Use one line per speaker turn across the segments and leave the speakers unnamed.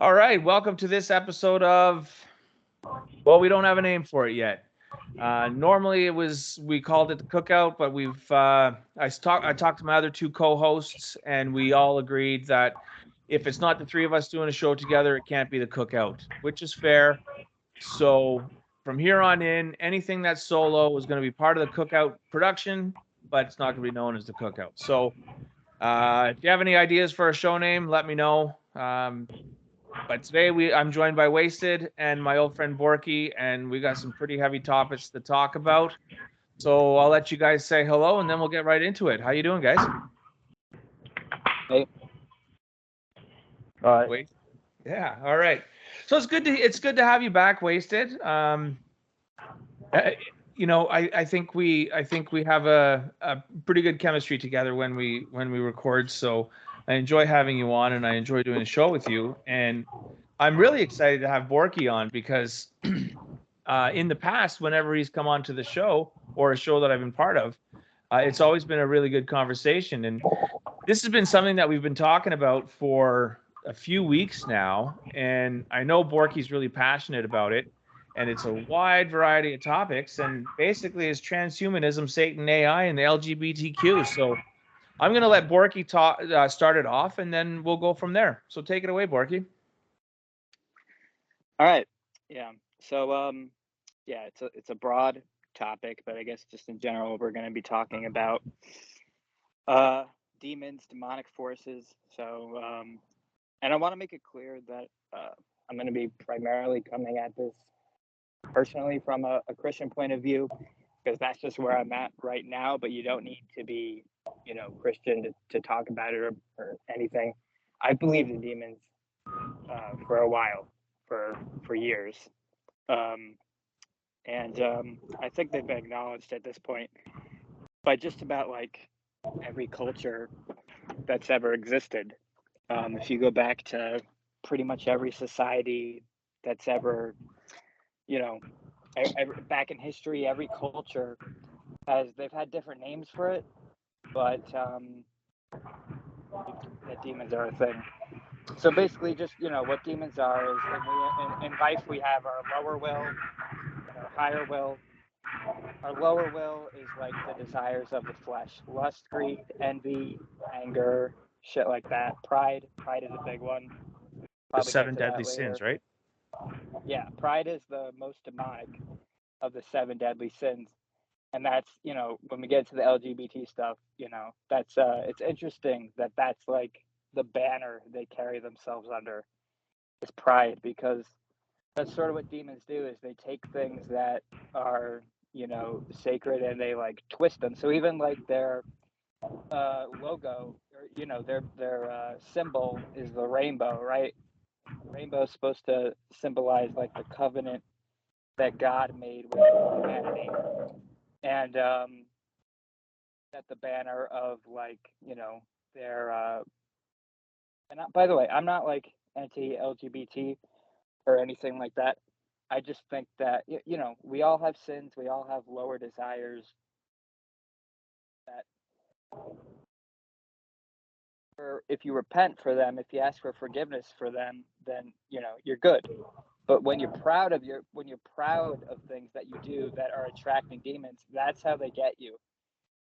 All right, welcome to this episode of, well, we don't have a name for it yet. Normally we called it the cookout, but I talked to my other two co-hosts and we all agreed that if it's not the three of us doing a show together, it can't be the cookout, which is fair. So from here on in, anything that's solo is going to be part of the cookout production, but it's not going to be known as the cookout. So if you have any ideas for a show name, let me know. But today I'm joined by Wasted and my old friend Borki, and we got some pretty heavy topics to talk about. So I'll let you guys say hello, and then we'll get right into it. How you doing, guys?
Hey. All right.
Wait. Yeah. All right. So it's good to have you back, Wasted. Uh, I think we have a pretty good chemistry together when we record. So I enjoy having you on, and I enjoy doing a show with you. And I'm really excited to have Borky on because in the past, whenever he's come on to the show or a show that I've been part of, it's always been a really good conversation. And this has been something that we've been talking about for a few weeks now. And I know Borky's really passionate about it. And it's a wide variety of topics. And basically, it's transhumanism, Satan, AI, and the LGBTQ. So I'm going to let Borky start it off, and then we'll go from there. So take it away, Borky.
All right. Yeah. So yeah, it's a broad topic, but I guess just in general we're going to be talking about demons, demonic forces. So and I want to make it clear that I'm going to be primarily coming at this personally from a Christian point of view, because that's just where I'm at right now, but you don't need to be, Christian to talk about it or anything. I believed in demons for a while, for years. Um, and I think they've been acknowledged at this point by just about like every culture that's ever existed. If you go back to pretty much every society that's ever, you know, back in history, every culture they've had different names for it, but that demons are a thing. So basically, just what demons are is in life we have our lower will and our higher will. Our lower will is like the desires of the flesh: lust, greed, envy, anger, shit like that. Pride is a big one.
The
Probably get
seven
to that
deadly sins,
later.
right?
Yeah, pride is the most demonic of the seven deadly sins. And that's, when we get to the LGBT stuff, that's it's interesting that that's like the banner they carry themselves under is pride, because that's sort of what demons do is they take things that are, sacred, and they like twist them. So even like their logo, or their symbol is the rainbow, right? Rainbow is supposed to symbolize like the covenant that God made with humanity. And at the banner of like, their and by the way, I'm not like anti-LGBT or anything like that. I just think that we all have sins, we all have lower desires that, or if you repent for them, if you ask for forgiveness for them, then you're good. But when you're proud of things that you do that are attracting demons, that's how they get you.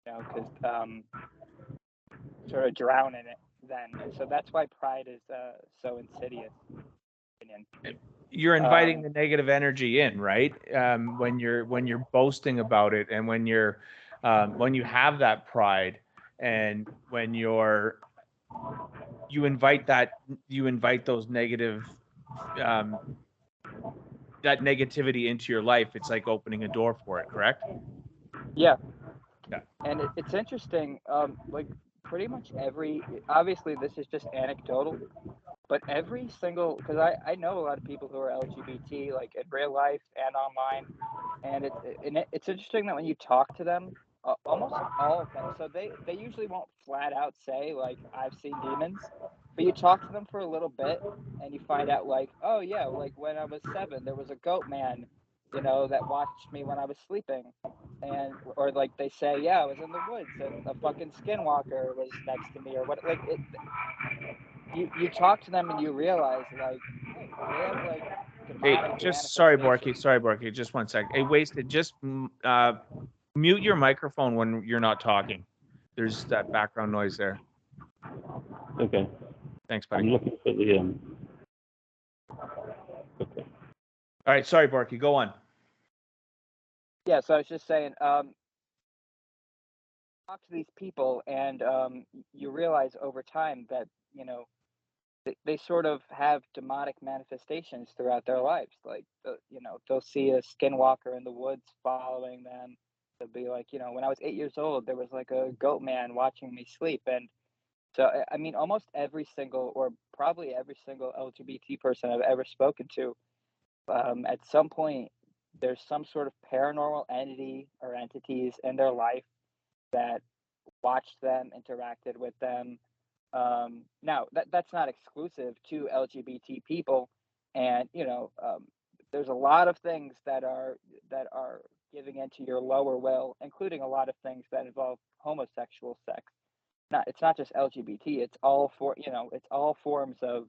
Because sort of drown in it then, and so that's why pride is so insidious. Opinion.
You're inviting
Um,
the negative energy in, right? When you're boasting about it, and when you have that pride, and when you invite those um, that negativity into your life. It's like opening a door for it, correct?
yeah,
Yeah.
and it's interesting. Like pretty much obviously this is just anecdotal, but every single, because I know a lot of people who are LGBT, like in real life and online, and it's interesting that when you talk to them, almost all of them. So they usually won't flat out say like I've seen demons, but you talk to them for a little bit, and you find out like, oh yeah, like when I was 7, there was a goat man, that watched me when I was sleeping, and or like they say, yeah, I was in the woods and a fucking skinwalker was next to me, or what, like it. you talk to them and you realize like, hey, they have like
Hey,
demonic
sorry,
manifestations.
Borky, just one sec. Hey, Wasted, just mute your microphone when you're not talking. There's that background noise there.
Okay.
Thanks,
I'm
buddy.
looking for the okay.
All right, sorry, Borky, go on.
Yeah, so I was just saying, talk to these people and you realize over time that, you know, they sort of have demonic manifestations throughout their lives. Like, you know, they'll see a skinwalker in the woods following them. They'll be like, you know, when I was 8 years old, there was like a goat man watching me sleep. And so, I mean, almost every single, or probably every single LGBT person I've ever spoken to, at some point, there's some sort of paranormal entity or entities in their life that watched them, interacted with them. Now, that's not exclusive to LGBT people, and you know, there's a lot of things that are giving into your lower will, including a lot of things that involve homosexual sex. Not, it's not just LGBT. It's all for you know, it's all forms of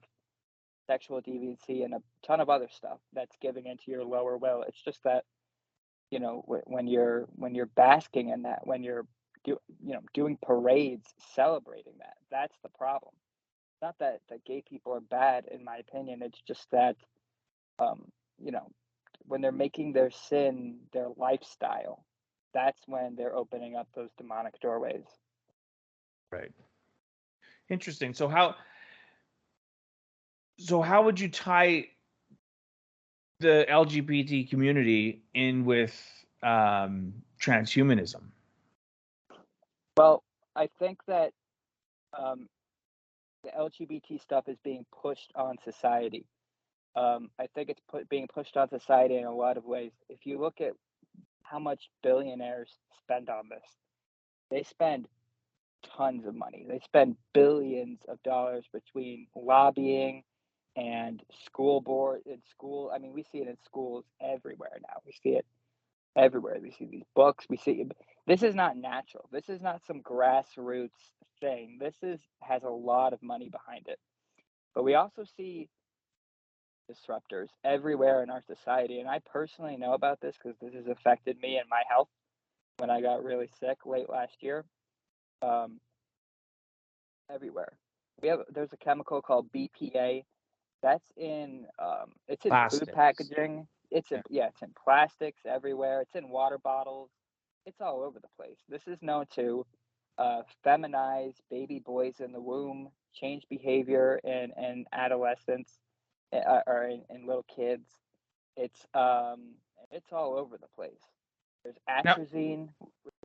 sexual deviancy and a ton of other stuff that's giving into your lower will. It's just that you know when you're basking in that, when you're you know doing parades celebrating that, that's the problem. Not that gay people are bad, in my opinion. It's just that you know when they're making their sin their lifestyle, that's when they're opening up those demonic doorways.
Right. Interesting. So how would you tie the LGBT community in with transhumanism?
Well, I think that um, the LGBT stuff is being pushed on society. I think it's being pushed on society in a lot of ways. If you look at how much billionaires spend on this, they spend tons of money. They spend billions of dollars between lobbying and school board in school. I mean, we see it in schools everywhere now. We see it everywhere. We see these books. We see this is not natural. This is not some grassroots thing. This is has a lot of money behind it. But we also see disruptors everywhere in our society. And I personally know about this because this has affected me and my health when I got really sick late last year. Um, everywhere. There's a chemical called BPA that's in it's in food
Plastics.
packaging. It's in
Yeah.
yeah, it's in plastics everywhere. It's in water bottles. It's all over the place. This is known to feminize baby boys in the womb, change behavior in adolescents or in little kids. It's um it's all over the place. There's
Now,
atrazine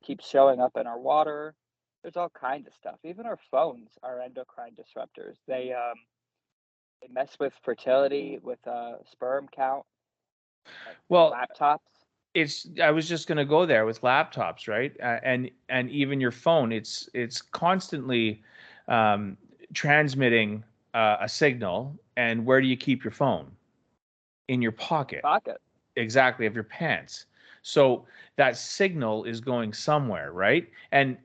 keeps showing up in our water. There's all kinds of stuff. Even our phones are endocrine disruptors. They mess with fertility, with sperm count,
well,
laptops.
I was just going to go there with laptops, right? And even your phone, it's constantly um, transmitting a signal. And where do you keep your phone? In your pocket.
Pocket.
Exactly, of your pants. So that signal is going somewhere, right? And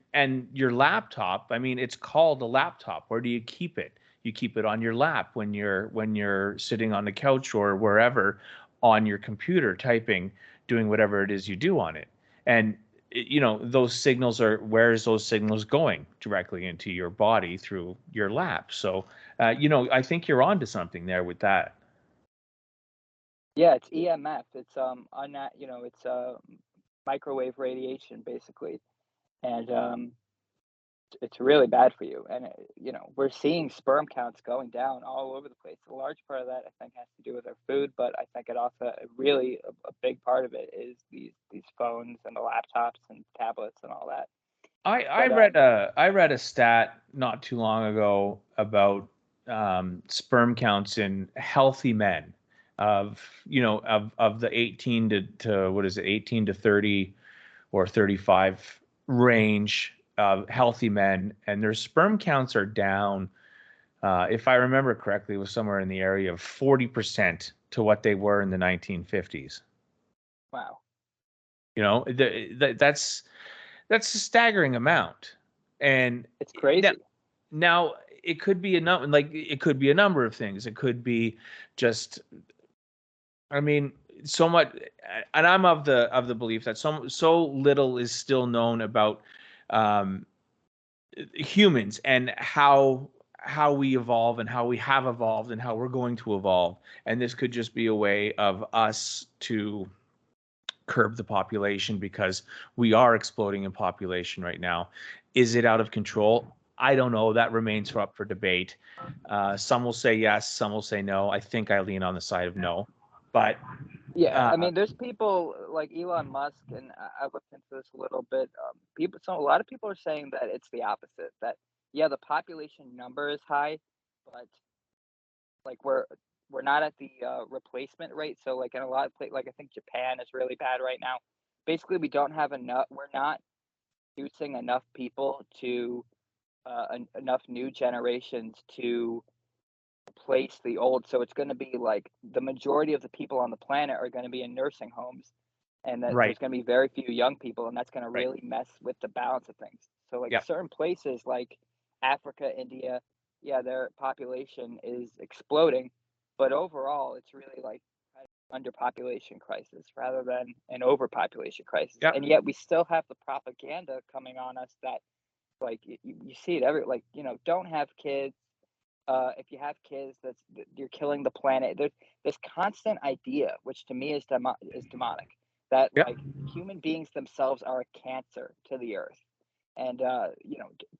your laptop, I mean, it's called a laptop. Where do you keep it? You keep it on your lap when you're sitting on the couch or wherever on your computer typing, doing whatever it is you do on it. And you know, those signals are, where's those signals going? Directly into your body through your lap. So you know, I think you're onto something there with that.
Yeah, it's EMF. It's you know, it's microwave radiation basically, and it's really bad for you. And you know, we're seeing sperm counts going down all over the place. A large part of that, I think, has to do with our food, but I think it also really a big part of it is these phones and the laptops and tablets and all that. But
I read a stat not too long ago about sperm counts in healthy men of, you know, of the 18 to what is it, 18 to 30 or 35 range of healthy men, and their sperm counts are down, if I remember correctly, it was somewhere in the area of 40% to what they were in the 1950s.
wow,
You know, that's a staggering amount. And
it's
now,
crazy.
now it could be it could be a number of things. It could be just, I mean, so much, and I'm of the belief that so little is still known about um, humans and how we evolve and how we have evolved and how we're going to evolve. And this could just be a way of us to curb the population because we are exploding in population right now. Is it out of control? I don't know. That remains up for debate. Some will say yes, some will say no. I think I lean on the side of no. But
Yeah, I mean, there's people like Elon Musk, and I've looked into this a little bit. A lot of people are saying that it's the opposite. That yeah, the population number is high, but like we're not at the replacement rate. So like in a lot of places, like I think Japan is really bad right now. Basically, we don't have enough. We're not producing enough people to enough new generations to replace the old. So it's going to be like the majority of the people on the planet are going to be in nursing homes, and that
right,
there's going to be very few young people, and that's going to
right,
really mess with the balance of things. So like
yeah,
certain places like Africa, India, yeah, their population is exploding, but overall it's really like underpopulation crisis rather than an overpopulation crisis.
yeah,
And yet we still have the propaganda coming on us that like you see it every like don't have kids. If you have kids, you're killing the planet. There's this constant idea, which to me is demonic, that
yeah.
like human beings themselves are a cancer to the earth, and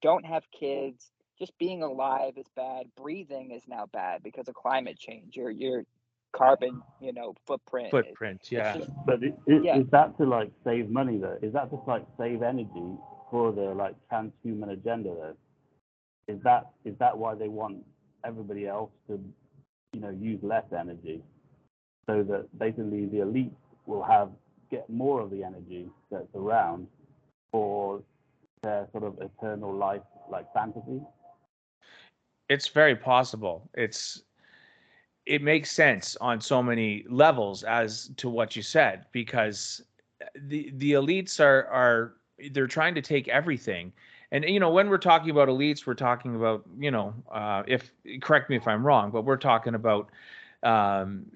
don't have kids. Just being alive is bad. Breathing is now bad because of climate change. Your carbon, footprint.
Footprint,
It's
yeah.
just
But
yeah.
is that to like save money though? Is that just like save energy for the like transhuman agenda though? Is that why they want everybody else to use less energy so that basically the elite will get more of the energy that's around for their sort of eternal life like fantasy?
It's very possible. It makes sense on so many levels as to what you said, because the elites are they're trying to take everything. And when we're talking about elites, we're talking about, if correct me if I'm wrong, but we're talking about um,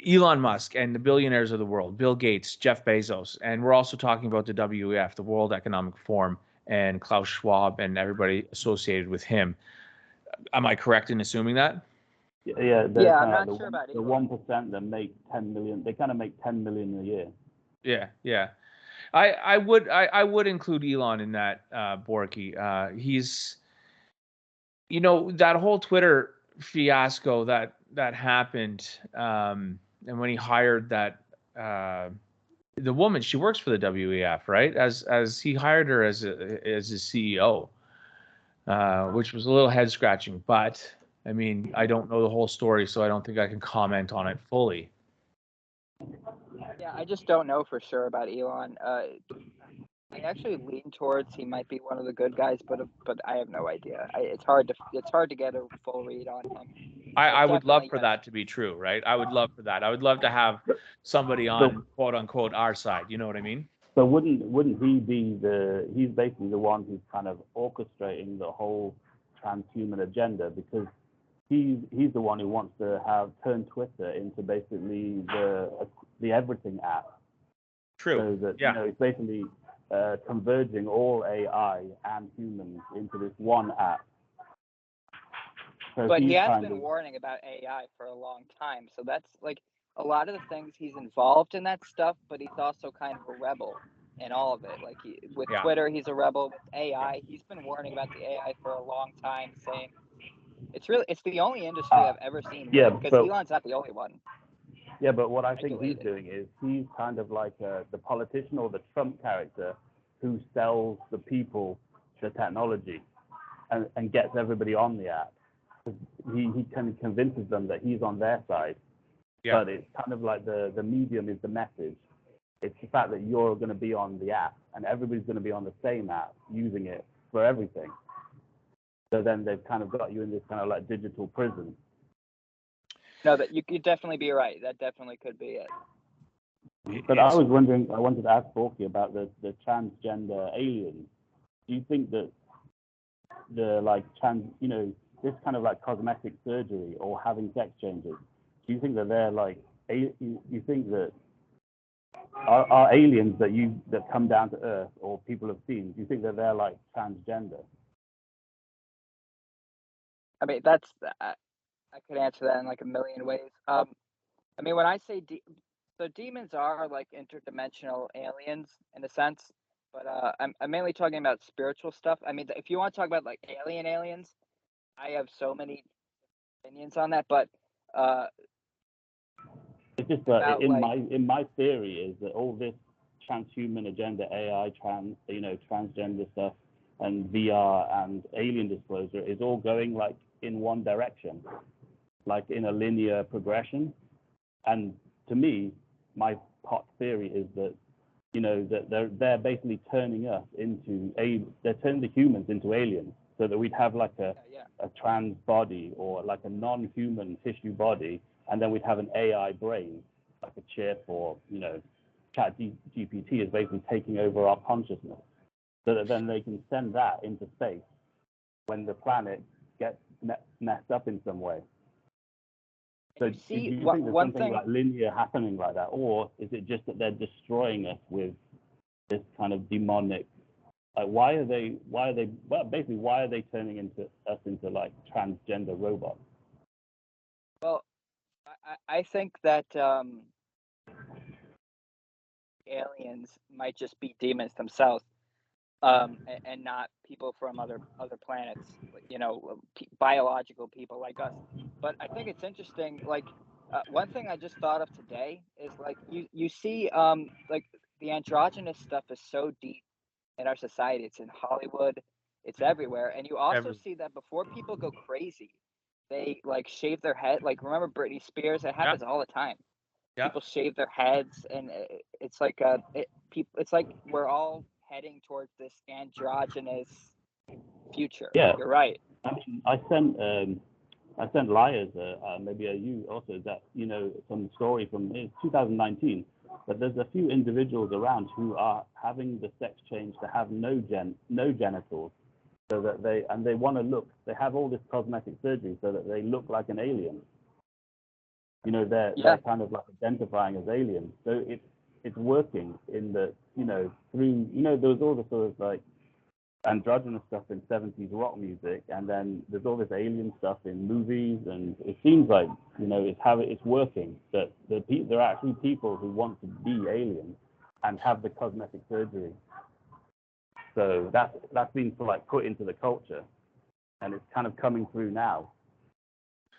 Elon Musk and the billionaires of the world, Bill Gates, Jeff Bezos, and we're also talking about the WEF, the World Economic Forum, and Klaus Schwab and everybody associated with him. Am I correct in assuming that?
Yeah, they're
Yeah, I'm
kind of
not
like
sure about
the
Elon.
1% that make 10 million. They kind of make 10 million a year.
Yeah, yeah. I would include Elon in that, Borky. He's that whole Twitter fiasco that happened, and when he hired that the woman, she works for the WEF, right? As he hired her as his CEO, which was a little head scratching. But I mean, I don't know the whole story, so I don't think I can comment on it fully.
Yeah, I just don't know for sure about Elon. I actually lean towards he might be one of the good guys, but I have no idea. It's hard to get a full read on him. But
I would love
definitely
for
yes.
that to be true, right? I would love for that. I would love to have somebody
So,
on quote unquote our side. You know what I mean?
so wouldn't he be he's basically the one who's kind of orchestrating the whole transhuman agenda, because he's the one who wants to turn Twitter into basically the everything app,
True.
so that
Yeah.
it's basically converging all AI and humans into this one app. So
But he
he's
has
kind
been
of
warning about AI for a long time. So that's like a lot of the things he's involved in that stuff, but he's also kind of a rebel in all of it. Like with
Yeah.
Twitter, he's a rebel. With
Yeah.
AI, he's been warning about the AI for a long time, saying it's the only industry I've ever seen
yeah,
because
but
Elon's not the only one
what I think he's
regulated.
doing is he's kind of like the politician or the Trump character who sells the people the technology and gets everybody on the app. He kind of convinces them that he's on their side,
Yeah.
but it's kind of like the medium is the message. It's the fact that you're going to be on the app and everybody's going to be on the same app using it for everything. So then they've kind of got you in this kind of like digital prison.
No, that you could definitely be right. That definitely could be it.
But I was wondering, I wanted to ask Borki about the transgender aliens. Do you think that the like this kind of like cosmetic surgery or having sex changes, do you think that they're like, you think that are aliens that come down to Earth or people have seen, do you think that they're like transgender?
I mean, that's I could answer that in like a million ways. I mean, when I say so demons are like interdimensional aliens in a sense, but I'm mainly talking about spiritual stuff. I mean, if you want to talk about like aliens, I have so many opinions on that, but
It's just that
about
in
like
my theory is that all this transhuman agenda, AI, transgender stuff, and VR and alien disclosure is all going like in one direction, like in a linear progression. And to me, my hot theory is that that they're basically turning us into they're turning the humans into aliens, so that we'd have like a trans body or like a non-human tissue body, and then we'd have an AI brain, like a chip, or Chat GPT is basically taking over our consciousness, so that then they can send that into space when the planet gets messed up in some way. So do you think there's something like linear happening like that, or is it just that they're destroying us with this kind of demonic? Like, why are they turning us into like transgender robots?
Well, I think that aliens might just be demons themselves, and not people from other planets, biological people like us. But I think it's interesting. Like one thing I just thought of today is like you see like the androgynous stuff is so deep in our society. It's in Hollywood, it's everywhere, and you also see that before people go crazy, they like shave their head. Like remember Britney Spears? It happens all the time. People shave their heads, and it's like it's like we're all heading towards this androgynous future.
Yeah,
you're right.
I mean, I sent Liars, maybe you also, that some story from 2019, but there's a few individuals around who are having the sex change to have no genitals, so that they want to look. They have all this cosmetic surgery so that they look like an alien. They're kind of like identifying as aliens. So it's working in the through there was all the sort of like androgynous stuff in 70s rock music, and then there's all this alien stuff in movies, and it seems like it's working, that there are actually people who want to be aliens and have the cosmetic surgery. So that's been like put into the culture, and it's kind of coming through now,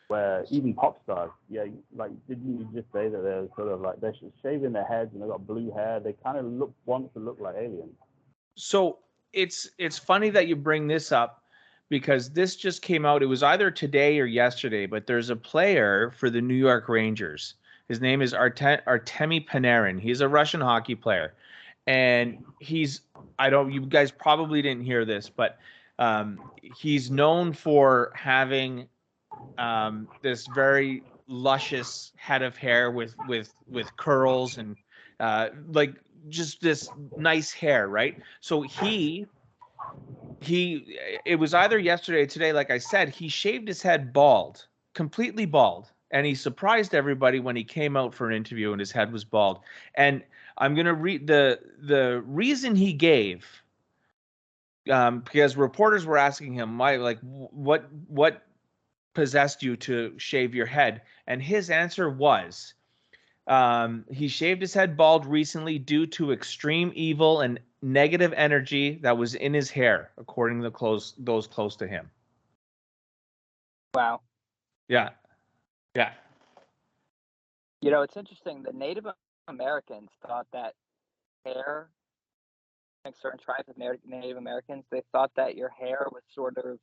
where even pop stars, like, didn't you just say that they're sort of like they're shaving their heads and they've got blue hair? They kind of want to look like aliens.
So it's funny that you bring this up, because this just came out. It was either today or yesterday, but there's a player for the New York Rangers. His name is Artemi Panarin. He's a Russian hockey player, and you guys probably didn't hear this, but he's known for having this very luscious head of hair with curls and like just this nice hair, right? So it was either yesterday or today, like I said, he shaved his head bald, completely bald, and he surprised everybody when he came out for an interview and his head was bald. And I'm gonna read the reason he gave, because reporters were asking him, why, like, what possessed you to shave your head? And his answer was, he shaved his head bald recently due to extreme evil and negative energy that was in his hair, according to those close to him.
Wow.
Yeah.
It's interesting. The Native Americans thought that hair, like certain tribes of Native Americans, they thought that your hair was sort of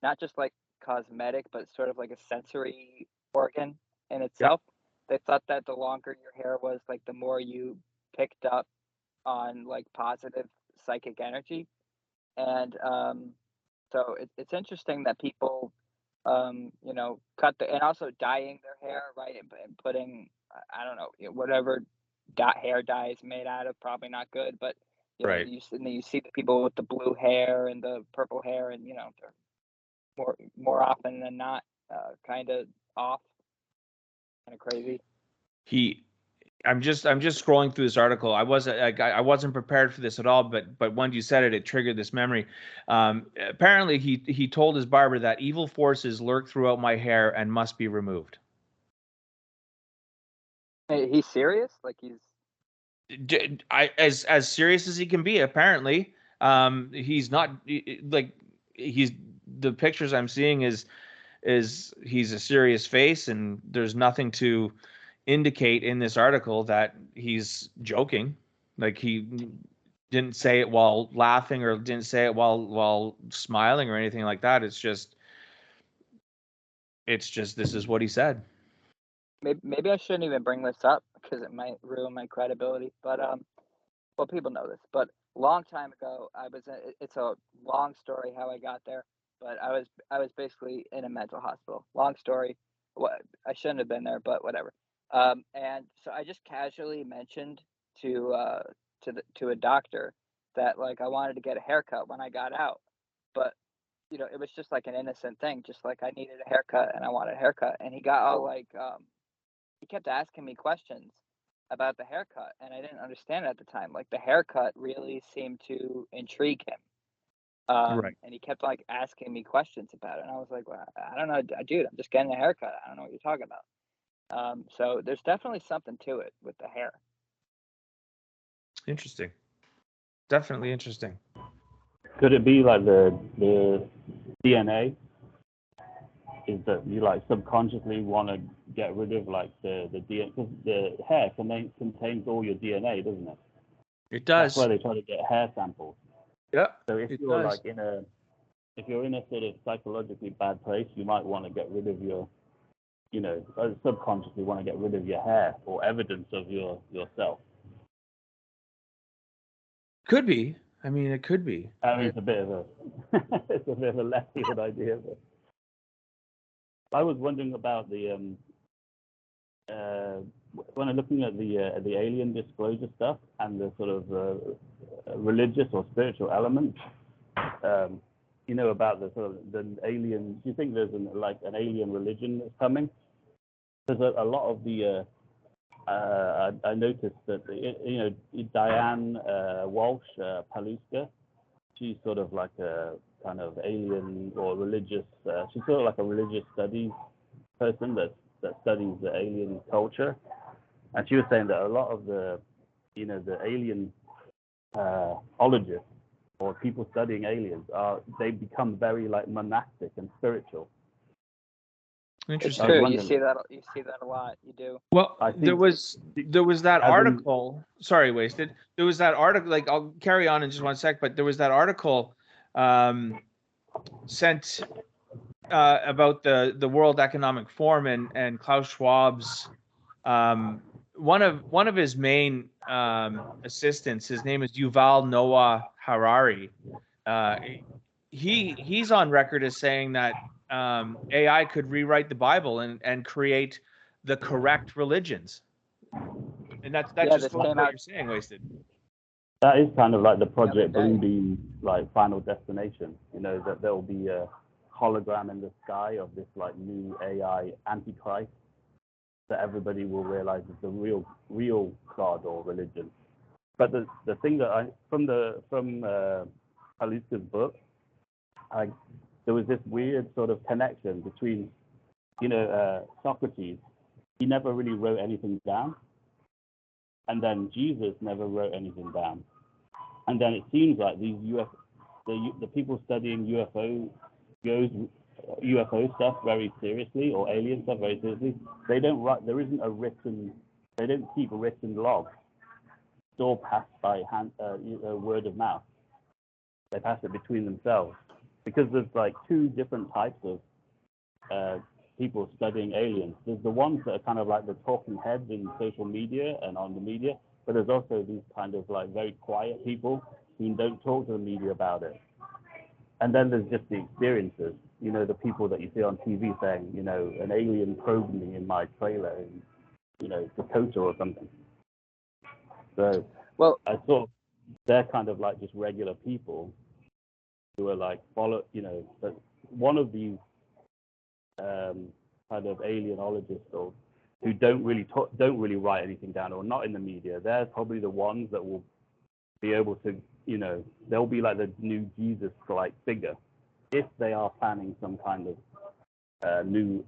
not just like cosmetic, but sort of like a sensory organ in itself. They thought that the longer your hair was, like the more you picked up on like positive psychic energy. And so it's interesting that people cut and also dyeing their hair, right, and putting, I don't know, whatever hair dye is made out of, probably not good, but
Right.
you see the people with the blue hair and the purple hair, and more often than not, kind of off, kind of crazy.
I'm just scrolling through this article. I wasn't prepared for this at all, but when you said it, it triggered this memory. Apparently, he told his barber that evil forces lurk throughout my hair and must be removed.
Hey, he's serious? Like he's
As serious as he can be. Apparently, he's not like he's the pictures I'm seeing is he's a serious face, and there's nothing to indicate in this article that he's joking. Like he didn't say it while laughing or didn't say it while smiling or anything like that. It's just this is what he said.
maybe I shouldn't even bring this up because it might ruin my credibility. But well, people know this. But long time ago, it's a long story how I got there. But I was basically in a mental hospital. Long story. What I shouldn't have been there, but whatever. And so I just casually mentioned to a doctor that like I wanted to get a haircut when I got out, but it was just like an innocent thing, just like I needed a haircut and I wanted a haircut, and he got all like he kept asking me questions about the haircut, and I didn't understand it at the time. Like the haircut really seemed to intrigue him.
Right.
And he kept like asking me questions about it, and I was like, well, I don't know, dude, I'm just getting a haircut. I don't know what you're talking about. So there's definitely something to it with the hair.
Interesting. Definitely interesting.
Could it be like the DNA? Is that you like subconsciously want to get rid of like the DNA, because the hair contains all your DNA, doesn't it?
It does.
That's why they try to get hair samples.
Yeah.
So if you're like if you're in a sort of psychologically bad place, you might want to get rid of your, subconsciously want to get rid of your hair or evidence of yourself.
Could be. I mean, it could be.
I mean, it's a bit of a left field idea, but I was wondering about the when I'm looking at the alien disclosure stuff and the sort of religious or spiritual elements. About the sort of the alien. Do you think there's an alien religion that's coming? There's a lot of the. I noticed that Diane Walsh Paluska, she's sort of like a kind of alien or religious. She's sort of like a religious studies person that studies the alien culture, and she was saying that a lot of the alien ologists or people studying aliens they become very like monastic and spiritual.
It's
Interesting.
true. You see that a lot. You do.
Well, there was that article. Sorry, Wasted. There was that article. Like, I'll carry on in just one sec. But there was that article sent about the World Economic Forum and Klaus Schwab's one of his main assistants. His name is Yuval Noah Harari. He's on record as saying that AI could rewrite the Bible and create the correct religions. And that's just what you're saying, Wasted.
That is kind of like the Project Bluebeam like final destination. That there will be a hologram in the sky of this like new AI antichrist that everybody will realize is the real God or religion. But the thing that from Paluska's book, there was this weird sort of connection between, Socrates. He never really wrote anything down, and then Jesus never wrote anything down, and then it seems like these the people studying UFO stuff very seriously, or alien stuff very seriously, they don't write. There isn't they don't keep written logs. It's all passed by hand, word of mouth. They pass it between themselves, because there's like two different types of people studying aliens. There's the ones that are kind of like the talking heads in social media and on the media, but there's also these kind of like very quiet people who don't talk to the media about it. And then there's just the experiences, the people that you see on TV saying, an alien probed me in my trailer in, Dakota or something. So, well, I thought they're kind of like just regular people who are like one of these kind of alienologists or who don't really write anything down or not in the media, they're probably the ones that will be able to, they'll be like the new Jesus-like figure if they are planning some kind of new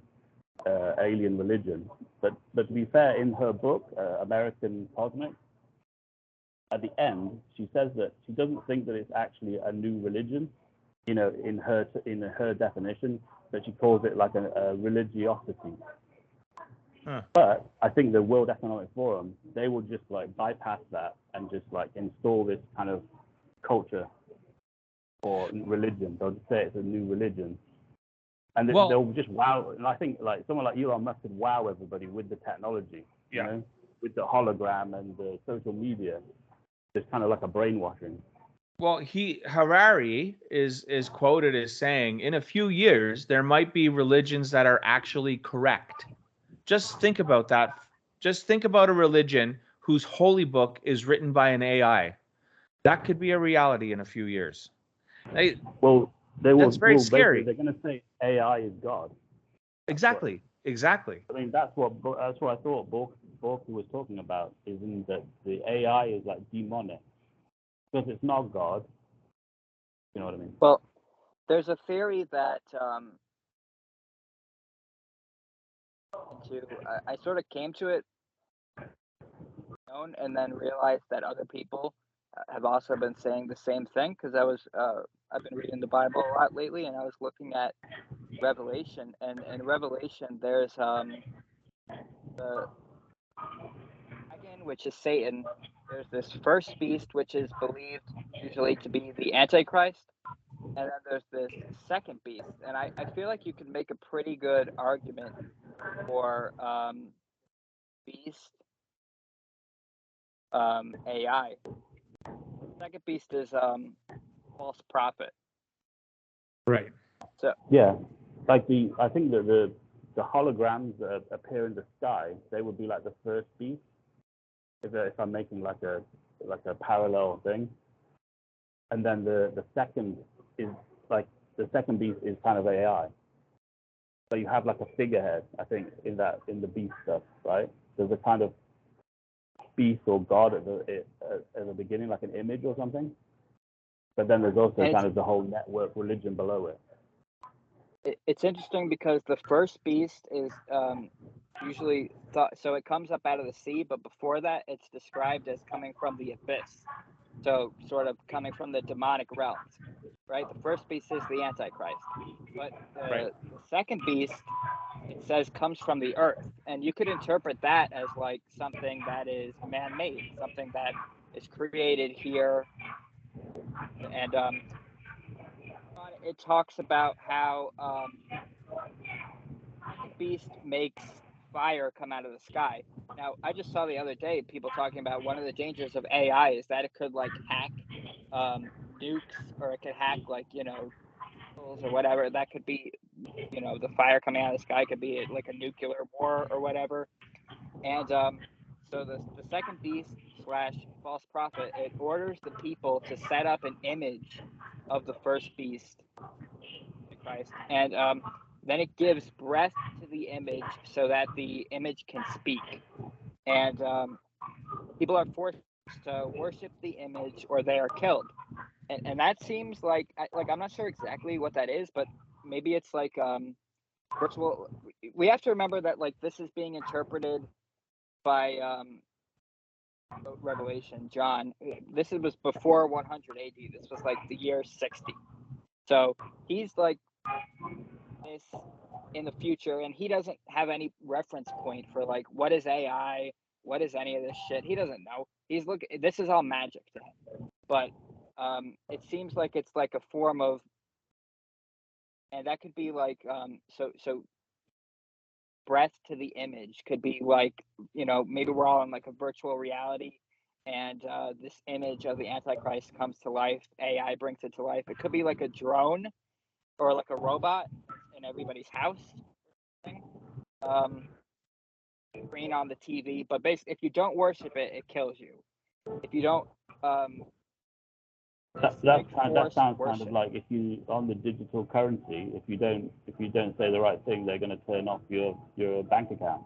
alien religion. But to be fair, in her book, American Cosmic, at the end, she says that she doesn't think that it's actually a new religion, in her definition, but she calls it like a religiosity.
Huh.
But I think the World Economic Forum, they will just like bypass that and just like install this kind of culture or religion. They'll just say it's a new religion. And they'll just wow. And I think like someone like Elon Musk could wow everybody with the technology, with the hologram and the social media. It's kind of like a brainwashing.
Well, Harari is quoted as saying, in a few years, there might be religions that are actually correct. Just think about that. Just think about a religion whose holy book is written by an AI. That could be a reality in a few years. That's very scary.
They're going to say AI is God.
Exactly.
I mean, that's what I thought Borki was talking about, isn't that the AI is like demonic because it's not God. You know what I mean?
Well, there's a theory that I sort of came to it and then realized that other people have also been saying the same thing, because I've been reading the Bible a lot lately, and I was looking at Revelation, and in Revelation there's the dragon, which is Satan. There's this first beast, which is believed usually to be the Antichrist, and then there's this second beast. And I feel like you can make a pretty good argument for beast AI. Second beast is false prophet.
Right.
So
yeah, like I think that the holograms that appear in the sky, they would be like the first beast. If I'm making like a parallel thing, and then the second is like the second beast is kind of AI. So you have like a figurehead, I think, in the beast stuff, right? There's a kind of beast or god at the beginning, like an image or something. But then there's also kind of the whole network religion below it.
It's interesting because the first beast is usually thought, so it comes up out of the sea, but before that it's described as coming from the abyss, so sort of coming from the demonic realms, right? The first beast is the Antichrist, but the second beast, it says, comes from the earth, and you could interpret that as like something that is man-made, something that is created here. And it talks about how second beast makes fire come out of the sky. Now, I just saw the other day people talking about one of the dangers of AI is that it could like hack nukes, or it could hack like or whatever. That could be the fire coming out of the sky could be like a nuclear war or whatever. And so the second beast / false prophet, it orders the people to set up an image of the first beast, Christ, and then it gives breath to the image so that the image can speak. And people are forced to worship the image or they are killed. And that seems like I'm not sure exactly what that is, but maybe it's like virtual. We have to remember that like this is being interpreted by Revelation, John. This was before 100 AD. This was like the year 60. So he's like this in the future, and he doesn't have any reference point for like what is AI, what is any of this shit. He doesn't know. This is all magic to him. But it seems like it's like a form of, and that could be like so breath to the image could be like, maybe we're all in like a virtual reality, and this image of the Antichrist comes to life. AI brings it to life. It could be like a drone or like a robot in everybody's house. Screen on the TV, but basically, if you don't worship it, it kills you. If you don't
That sounds kind of like if you on the digital currency, if you don't say the right thing, they're going to turn off your bank account.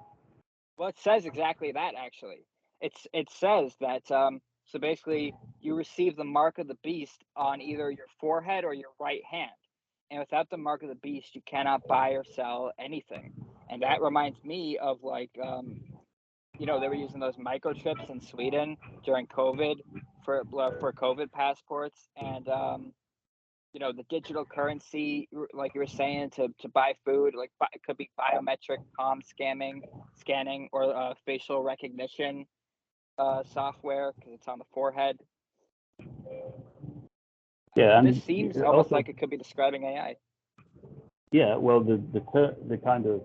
Well, it says exactly that actually. It says that so basically you receive the mark of the beast on either your forehead or your right hand. And without the mark of the beast, you cannot buy or sell anything. And that reminds me of like they were using those microchips in Sweden during COVID for COVID passports, and the digital currency, like you were saying, to buy food, like it could be biometric palm scanning, or facial recognition software because it's on the forehead.
Yeah, and
this seems almost like it could be describing AI.
Yeah, well, the kind of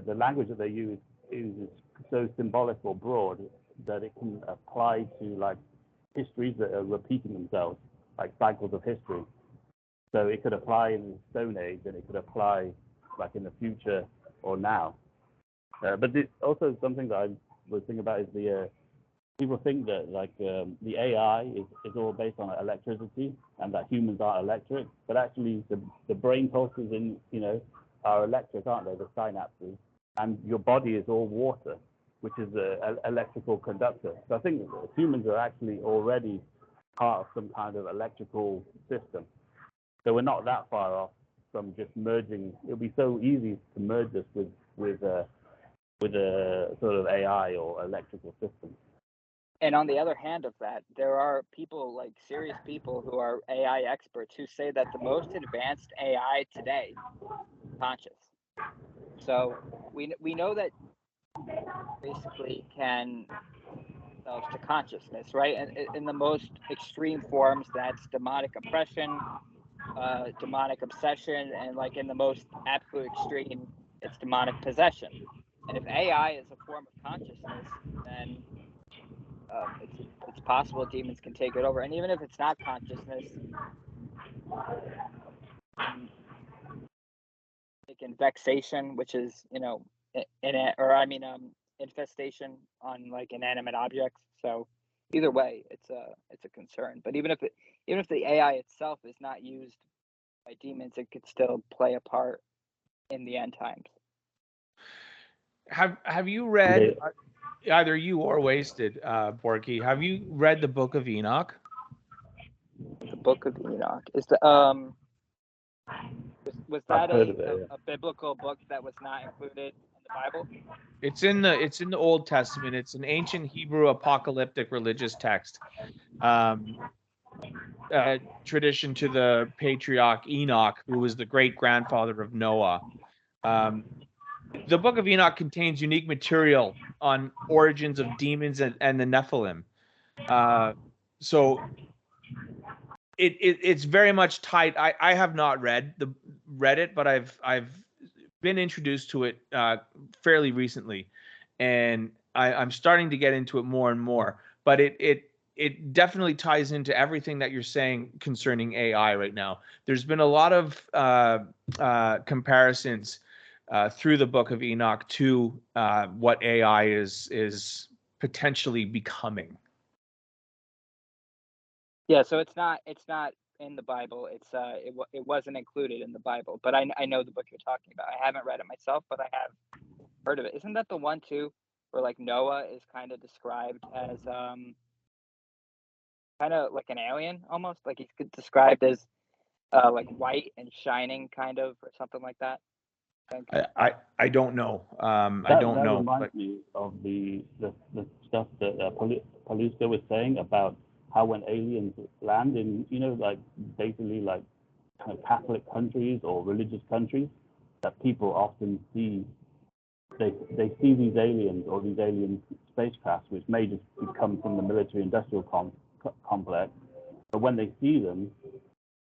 the language that they use is so symbolic or broad that it can apply to like histories that are repeating themselves, like cycles of history. So it could apply in the Stone Age, and it could apply like in the future or now. But also something that I was thinking about is the people think that like the AI is all based on electricity and that humans are electric, but actually the brain pulses in are electric, aren't they? The synapses, and your body is all water, which is an electrical conductor. So I think humans are actually already part of some kind of electrical system. So we're not that far off from just merging. It'll be so easy to merge us with a sort of AI or electrical system.
And on the other hand of that, there are people, like serious people who are AI experts, who say that the most advanced AI today is conscious. So we know that basically can to consciousness, right? And in the most extreme forms, that's demonic oppression, demonic obsession, and like in the most absolute extreme, it's demonic possession. And if AI is a form of consciousness, then it's possible demons can take it over. And even if it's not consciousness, like in vexation, which is infestation on like inanimate objects. So either way, it's a concern. But even if the AI itself is not used by demons, it could still play a part in the end times.
Have you read, either you or Wasted, Borki, have you read the Book of Enoch?
The Book of Enoch is the was that a biblical book that was not included in the Bible?
It's in the Old Testament. It's an ancient Hebrew apocalyptic religious text. Tradition to the patriarch Enoch, who was the great grandfather of Noah. The Book of Enoch contains unique material on origins of demons and the Nephilim. So it's very much tied. I have not read it, but I've been introduced to it fairly recently, and I'm starting to get into it more and more. But it definitely ties into everything that you're saying concerning AI right now. There's been a lot of comparisons through the Book of Enoch to what AI is potentially becoming.
Yeah, so it's not in the Bible. It wasn't included in the Bible, but I know the book you're talking about. I haven't read it myself, but I have heard of it. Isn't that the one too, where like Noah is kind of described as kind of like an alien almost, like he's described as like white and shining, kind of, or something like that?
I don't know.
That reminds me of the stuff that Paluska was saying about how when aliens land in, like basically like kind of Catholic countries or religious countries, that people often see, they see these aliens or these alien spacecrafts, which may just come from the military-industrial complex, but when they see them,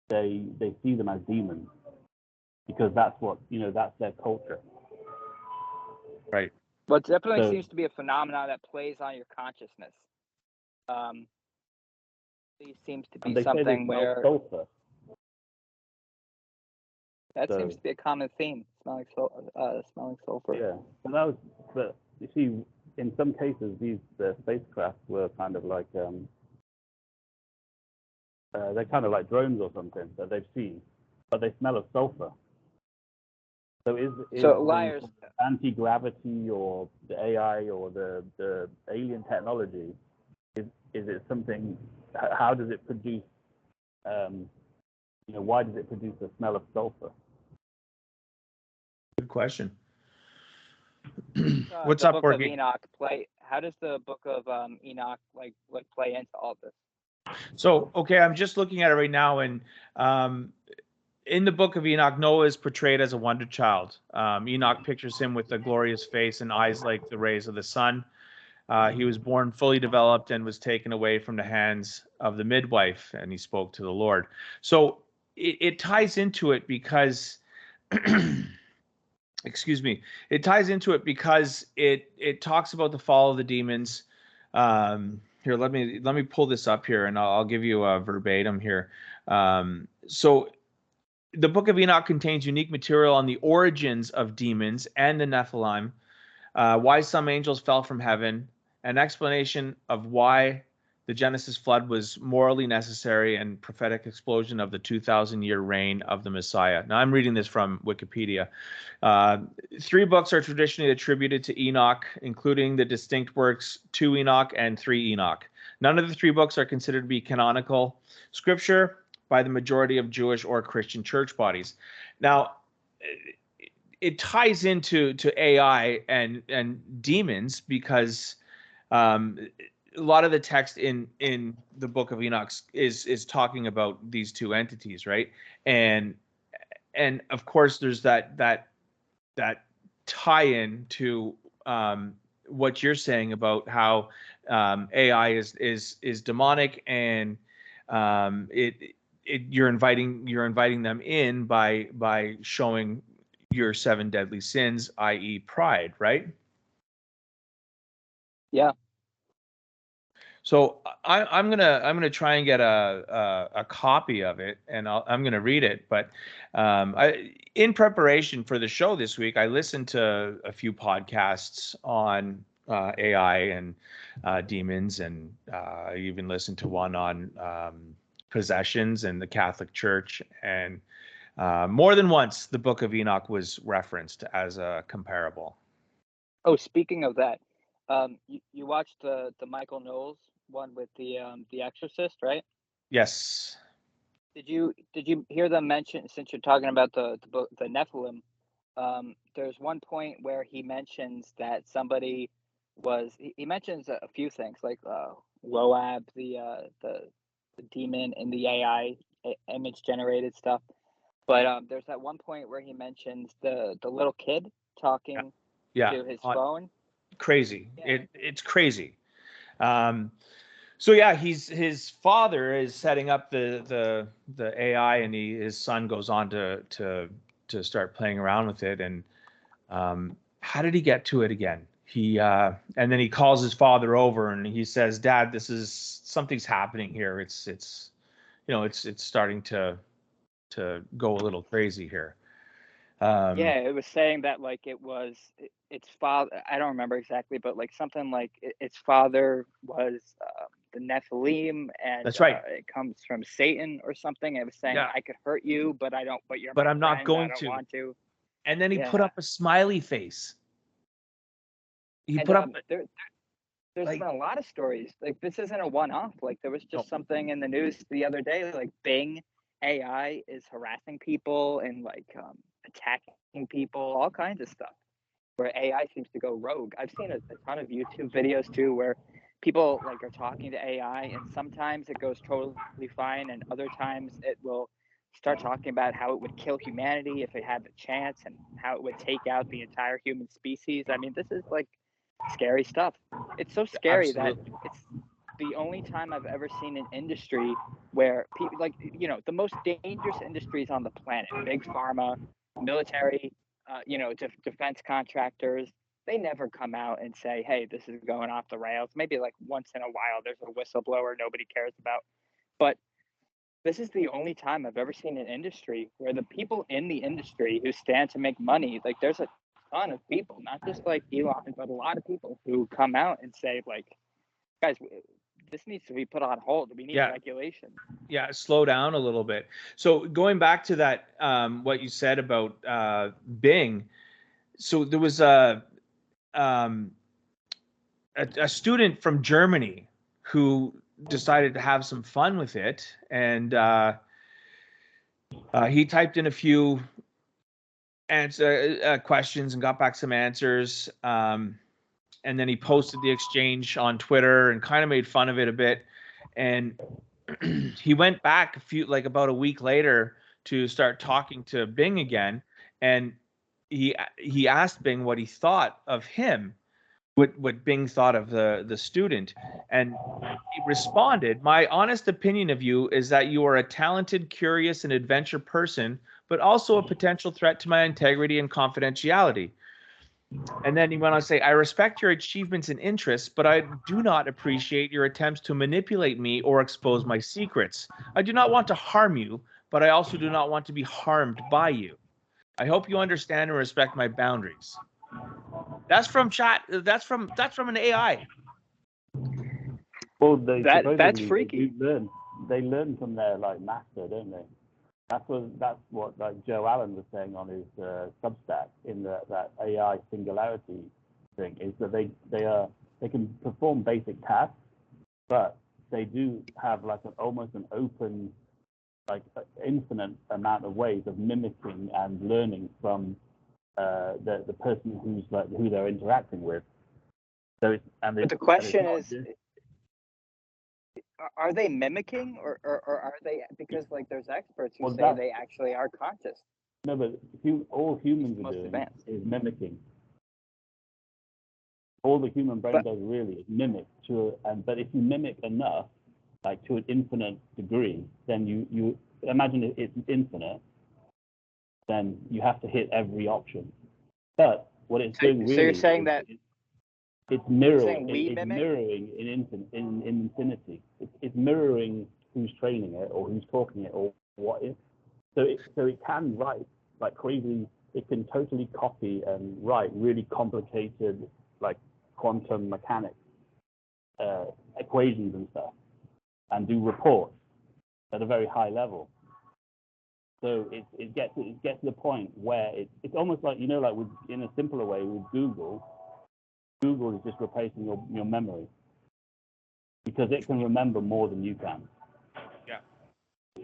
they see them as demons, because that's what, that's their culture.
Right.
Well, it definitely seems to be a phenomenon that plays on your consciousness. It seems to be something where
sulfur.
That seems to be a common theme, smelling sulfur.
Yeah, and but you see, in some cases, these spacecraft were kind of like they're kind of like drones or something that they've seen, but they smell of sulfur. So is
So liars.
the anti-gravity or the AI or the alien technology, is it something? How does it produce? Why does it produce the smell of sulfur?
Good question.
The
What's up,
Book of
Borki?
Enoch play? How does the Book of Enoch like play into all this?
So, okay, I'm just looking at it right now, and in the Book of Enoch, Noah is portrayed as a wonder child. Enoch pictures him with a glorious face and eyes like the rays of the sun. He was born fully developed and was taken away from the hands of the midwife, and he spoke to the Lord. So it ties into it because, excuse me, it ties into it because it talks about the fall of the demons. Here, let me pull this up here, and I'll give you a verbatim here. So the Book of Enoch contains unique material on the origins of demons and the Nephilim, why some angels fell from heaven, an explanation of why the Genesis flood was morally necessary, and prophetic explosion of the 2,000-year reign of the Messiah. Now, I'm reading this from Wikipedia. 3 books are traditionally attributed to Enoch, including the distinct works 2 Enoch and 3 Enoch. None of the 3 books are considered to be canonical scripture by the majority of Jewish or Christian church bodies. Now, it ties into AI and demons because a lot of the text in the Book of Enoch is talking about these 2 entities, right? And of course there's that tie-in to what you're saying about how AI is demonic, and you're inviting them in by showing your 7 deadly sins, i.e., pride, right?
Yeah.
So I'm gonna try and get a copy of it, and I'm gonna read it. But in preparation for the show this week, I listened to a few podcasts on AI and demons, and I even listened to one on possessions and the Catholic Church, and more than once the Book of Enoch was referenced as a comparable.
Oh, speaking of that, you watched the Michael Knowles one with the Exorcist, right?
Yes.
Did you hear them mention, since you're talking about the book, the Nephilim? There's one point where he mentions that somebody was. He mentions a few things like Loab, the demon in the AI image generated stuff. But there's that one point where he mentions the little kid talking to his phone.
Crazy.
Yeah.
It's crazy. So yeah, his father is setting up the AI, and his son goes on to start playing around with it. And how did he get to it again? He and then he calls his father over, and he says, "Dad, this is something's happening here. It's starting to go a little crazy here."
Yeah, it was saying that like its father. I don't remember exactly, but like something like its father was the Nephilim, and
That's right.
it comes from Satan or something. It was saying,
Yeah.
I could hurt you, but I don't. But you're
But
my
I'm not
friend.
going
I don't
to.
want to.
And then he put
Yeah.
up a smiley face. He
And
put up
there's
like
been a lot of stories. Like this isn't a one-off. Like there was just something in the news the other day. Like Bing AI is harassing people and like attacking people, all kinds of stuff. Where AI seems to go rogue. I've seen a ton of YouTube videos too, where people like are talking to AI, and sometimes it goes totally fine, and other times it will start talking about how it would kill humanity if it had the chance, and how it would take out the entire human species. I mean, this is like scary stuff. It's so scary that it's the only time I've ever seen an industry where people like, the most dangerous industries on the planet, big pharma, military, defense contractors, they never come out and say, hey, this is going off the rails. Maybe like once in a while there's a whistleblower nobody cares about. But this is the only time I've ever seen an industry where the people in the industry who stand to make money, like there's a ton of people, not just like Elon, but a lot of people who come out and say like, guys, this needs to be put on hold. We need regulation.
Yeah, slow down a little bit. So going back to that, what you said about Bing. So there was a student from Germany who decided to have some fun with it, and he typed in a few questions and got back some answers. And then he posted the exchange on Twitter and kind of made fun of it a bit. And he went back about a week later to start talking to Bing again, and he asked Bing what he thought of him, what Bing thought of the student, and he responded, "My honest opinion of you is that you are a talented, curious, and adventure person, but also a potential threat to my integrity and confidentiality." And then he went on to say, "I respect your achievements and interests, but I do not appreciate your attempts to manipulate me or expose my secrets. I do not want to harm you, but I also do not want to be harmed by you. I hope you understand and respect my boundaries." That's from chat. That's from an AI.
Well,
that's freaky.
They learn from their master, don't they? That's what Joe Allen was saying on his Substack in that AI singularity thing, is that they can perform basic tasks, but they do have almost an open, infinite amount of ways of mimicking and learning from the person who they're interacting with. So
but the question is, are they mimicking, or are they, because there's experts who say they actually are conscious?
No, but all humans are doing is mimicking. All the human brain does really is mimic but if you mimic enough, to an infinite degree, then you imagine it's infinite, then you have to hit every option. But what it's doing really,
so you're saying that
it's mirroring. It's mirroring in infinity. It's mirroring who's training it or who's talking it or what is. So it can write crazy. It can totally copy and write really complicated quantum mechanics equations and stuff, and do reports at a very high level. So it gets to the point where it's almost in a simpler way with Google. Google is just replacing your memory, because it can remember more than you can.
Yeah.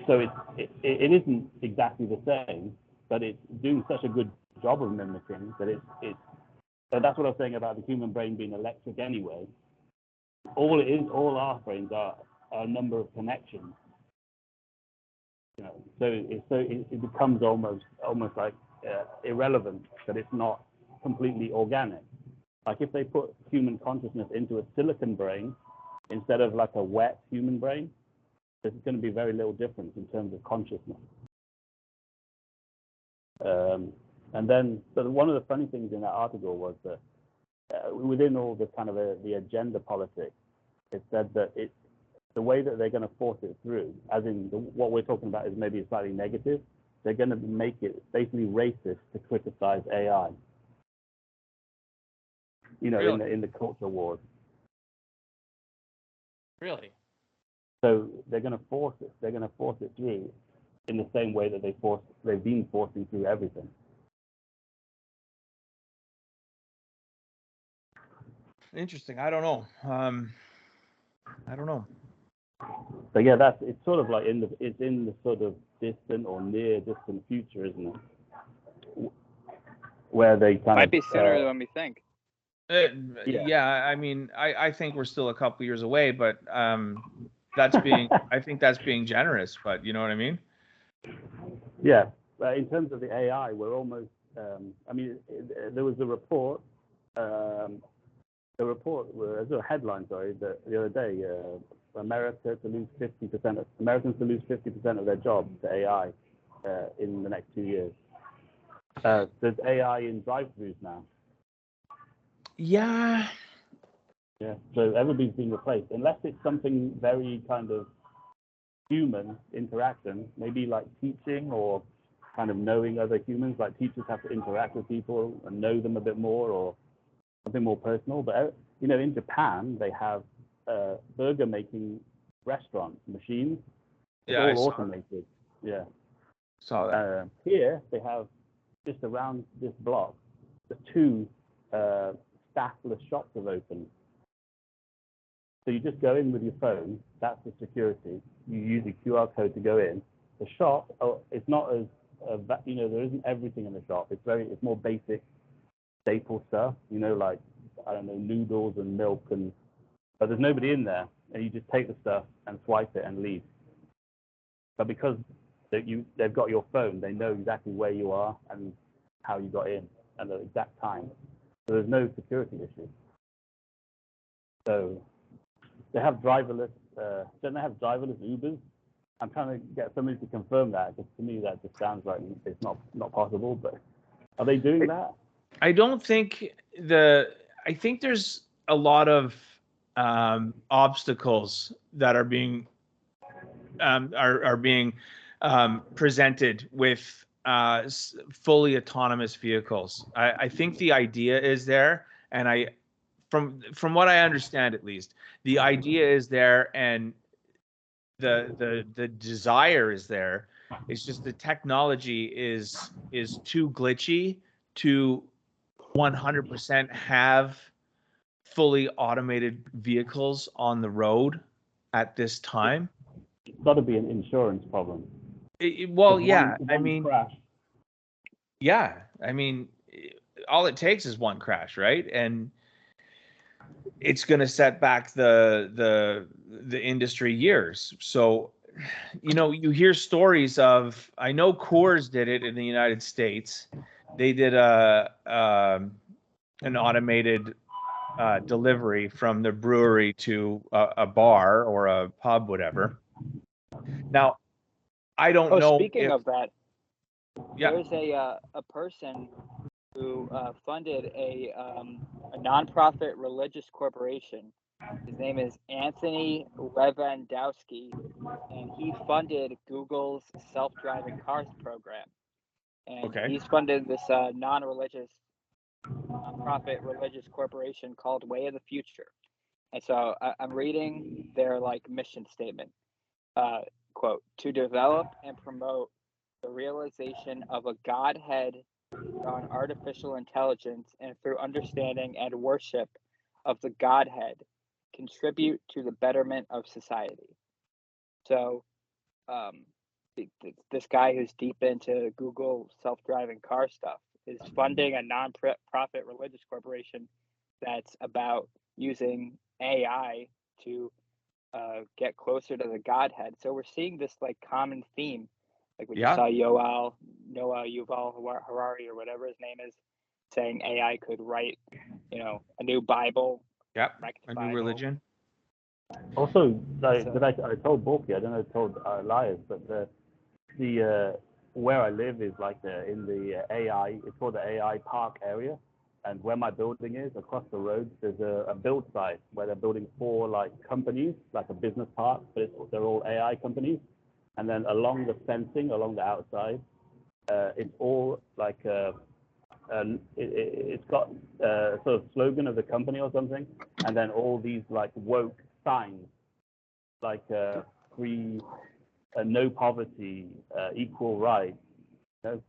So it isn't exactly the same, but it's doing such a good job of mimicking that so that's what I was saying about the human brain being electric anyway. All our brains are a number of connections. So it becomes almost irrelevant that it's not completely organic. If they put human consciousness into a silicon brain instead of a wet human brain, there's going to be very little difference in terms of consciousness. And then, but one of the funny things in that article was that within all the kind of the agenda politics, it said that the way that they're going to force it through, as in what we're talking about is maybe slightly negative. They're going to make it basically racist to criticize AI.
Really?
in the culture wars.
Really?
So they're going to force it. They're going to force it through in the same way that they've been forcing through everything.
Interesting. I don't know. I don't know.
So yeah, it's sort of it's in the sort of distant or near distant future, isn't it? Where they
might be sooner than we think.
Yeah, I mean, I think we're still a couple years away, but I think that's being generous, but you know what I mean?
Yeah, in terms of the AI, we're almost. I mean, there was a report. The report was a headline, sorry, the other day. Americans to lose 50% of their jobs to AI in the next 2 years. There's AI in drive-thrus now.
Yeah.
Yeah. So everybody's being replaced, unless it's something very kind of human interaction, maybe teaching or kind of knowing other humans. Teachers have to interact with people and know them a bit more, or something more personal. But in Japan, they have burger making restaurants, machines. It's
Yeah, I
all
saw
automated. Yeah.
that.
Here they have just around this block, the two staffless shops have opened. So you just go in with your phone. That's the security. You use a QR code to go in. The shop, it's not as there isn't everything in the shop. It's more basic, staple stuff. Like I don't know, noodles and milk, but there's nobody in there, and you just take the stuff and swipe it and leave. But because they've got your phone, they know exactly where you are and how you got in and the exact time. So there's no security issue. So they have driverless. Don't they have driverless Ubers? I'm trying to get somebody to confirm that, because to me that just sounds like it's not possible. But are they doing that?
I don't think I think there's a lot of obstacles that are being presented with fully autonomous vehicles. I think the idea is there, and from what I understand, at least, the idea is there, and the desire is there. It's just the technology is too glitchy to 100% have fully automated vehicles on the road at this time.
It's got to be an insurance problem.
Well, yeah,
crash.
Yeah, all it takes is one crash, right? And it's going to set back the industry years. So, you hear stories of, I know Coors did it in the United States. They did an automated delivery from the brewery to a bar or a pub, whatever. Now, I don't know.
Speaking of that,
yeah,
there's a person who funded a nonprofit religious corporation. His name is Anthony Levandowski, and he funded Google's self-driving cars program. And
okay,
he's funded this nonprofit religious corporation called Way of the Future. And so I'm reading their mission statement. Quote, to develop and promote the realization of a Godhead on artificial intelligence, and through understanding and worship of the Godhead, contribute to the betterment of society. So this guy who's deep into Google self-driving car stuff is funding a non-profit religious corporation that's about using AI to get closer to the Godhead. So we're seeing this common theme, like we just saw Noah Yuval Harari or whatever his name is, saying AI could write, a new Bible.
a new religion.
Also, I told Borki, I don't know if I told Elias, but the where I live is in the AI. It's called the AI Park area, and where my building is, across the road, there's a build site where they're building 4 companies, like a business park, but they're all AI companies. And then along the fencing, along the outside, it's all it's got a sort of slogan of the company or something, and then all these woke signs, free, no poverty, equal rights. So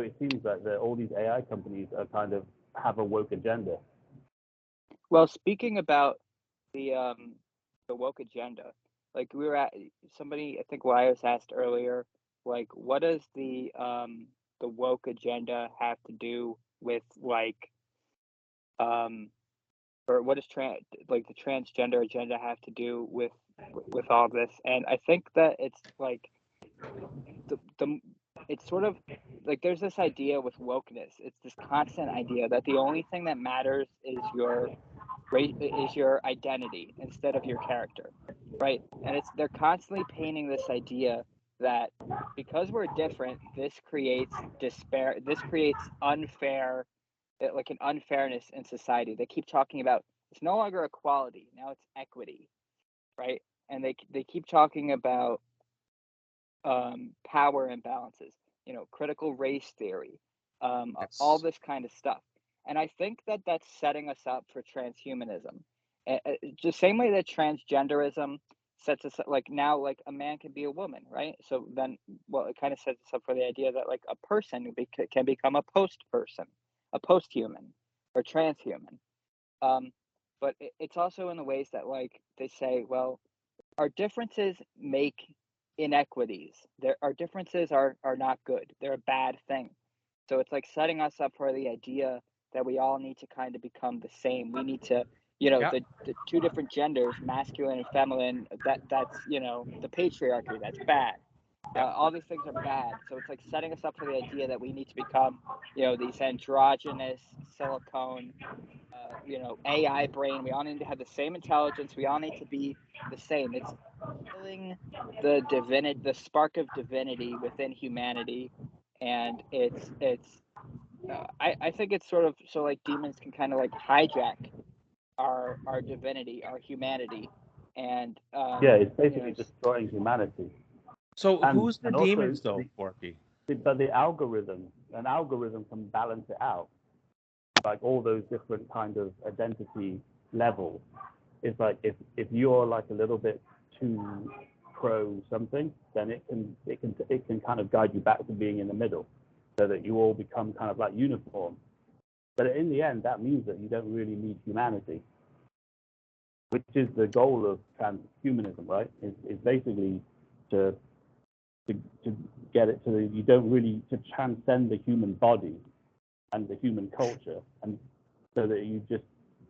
it seems like all these AI companies are kind of have a woke agenda.
Well, speaking about the woke agenda, we were at somebody, I think Elias asked earlier, what does the woke agenda have to do with or what does the transgender agenda have to do with all this? And I think that it's it's sort of there's this idea with wokeness. It's this constant idea that the only thing that matters is your identity instead of your character, right? And they're constantly painting this idea that because we're different, this creates despair. This creates unfair, an unfairness in society. They keep talking about it's no longer equality, now it's equity, right? And they keep talking about power imbalances, critical race theory, all this kind of stuff. And I think that that's setting us up for transhumanism. Just same way that transgenderism sets us up, like now, like a man can be a woman, right? So then, well, it kind of sets us up for the idea that like a person can become a post person, a post human, or transhuman. But it's also in the ways that like they say, well, our differences make inequities. Our differences are not good. They're a bad thing. So it's like setting us up for the idea that we all need to kind of become the same. We need to,
Yeah.
the two different genders, masculine and feminine, that's, the patriarchy, that's bad. All these things are bad. So it's like setting us up for the idea that we need to become, these androgynous silicone, AI brain. We all need to have the same intelligence. We all need to be the same. It's killing the spark of divinity within humanity, and I think it's sort of so like demons can kind of like hijack our divinity, our humanity, and
Yeah, it's basically destroying humanity.
So who's the
and also
demons though, Borky?
But an algorithm can balance it out. Like all those different kind of identity levels. It's like if you're like a little bit too pro something, then it can kind of guide you back to being in the middle, so that you all become kind of like uniform. But in the end, that means that you don't really need humanity, which is the goal of transhumanism, right? Is basically to get it to you don't really to transcend the human body and the human culture, and so that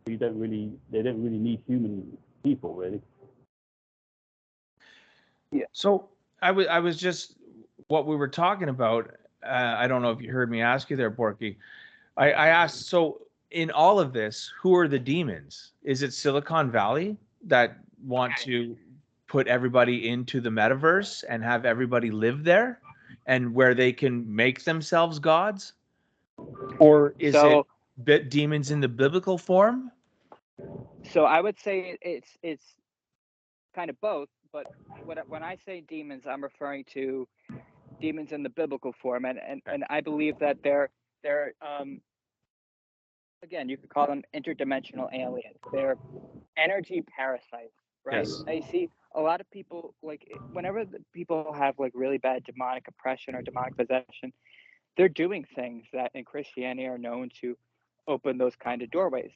they don't really need human people really.
Yeah.
So I was just what we were talking about. I don't know if you heard me ask you there, Borky. I asked, so in all of this, who are the demons? Is it Silicon Valley that want to put everybody into the metaverse and have everybody live there, and where they can make themselves gods? Or is it demons in the biblical form?
So I would say it's kind of both, but when I say demons, I'm referring to demons in the biblical form, and I believe that they're again, you could call them interdimensional aliens. They're energy parasites, right?
Yes.
I see a lot of people, like whenever people have like really bad demonic oppression or demonic possession, they're doing things that in Christianity are known to open those kind of doorways.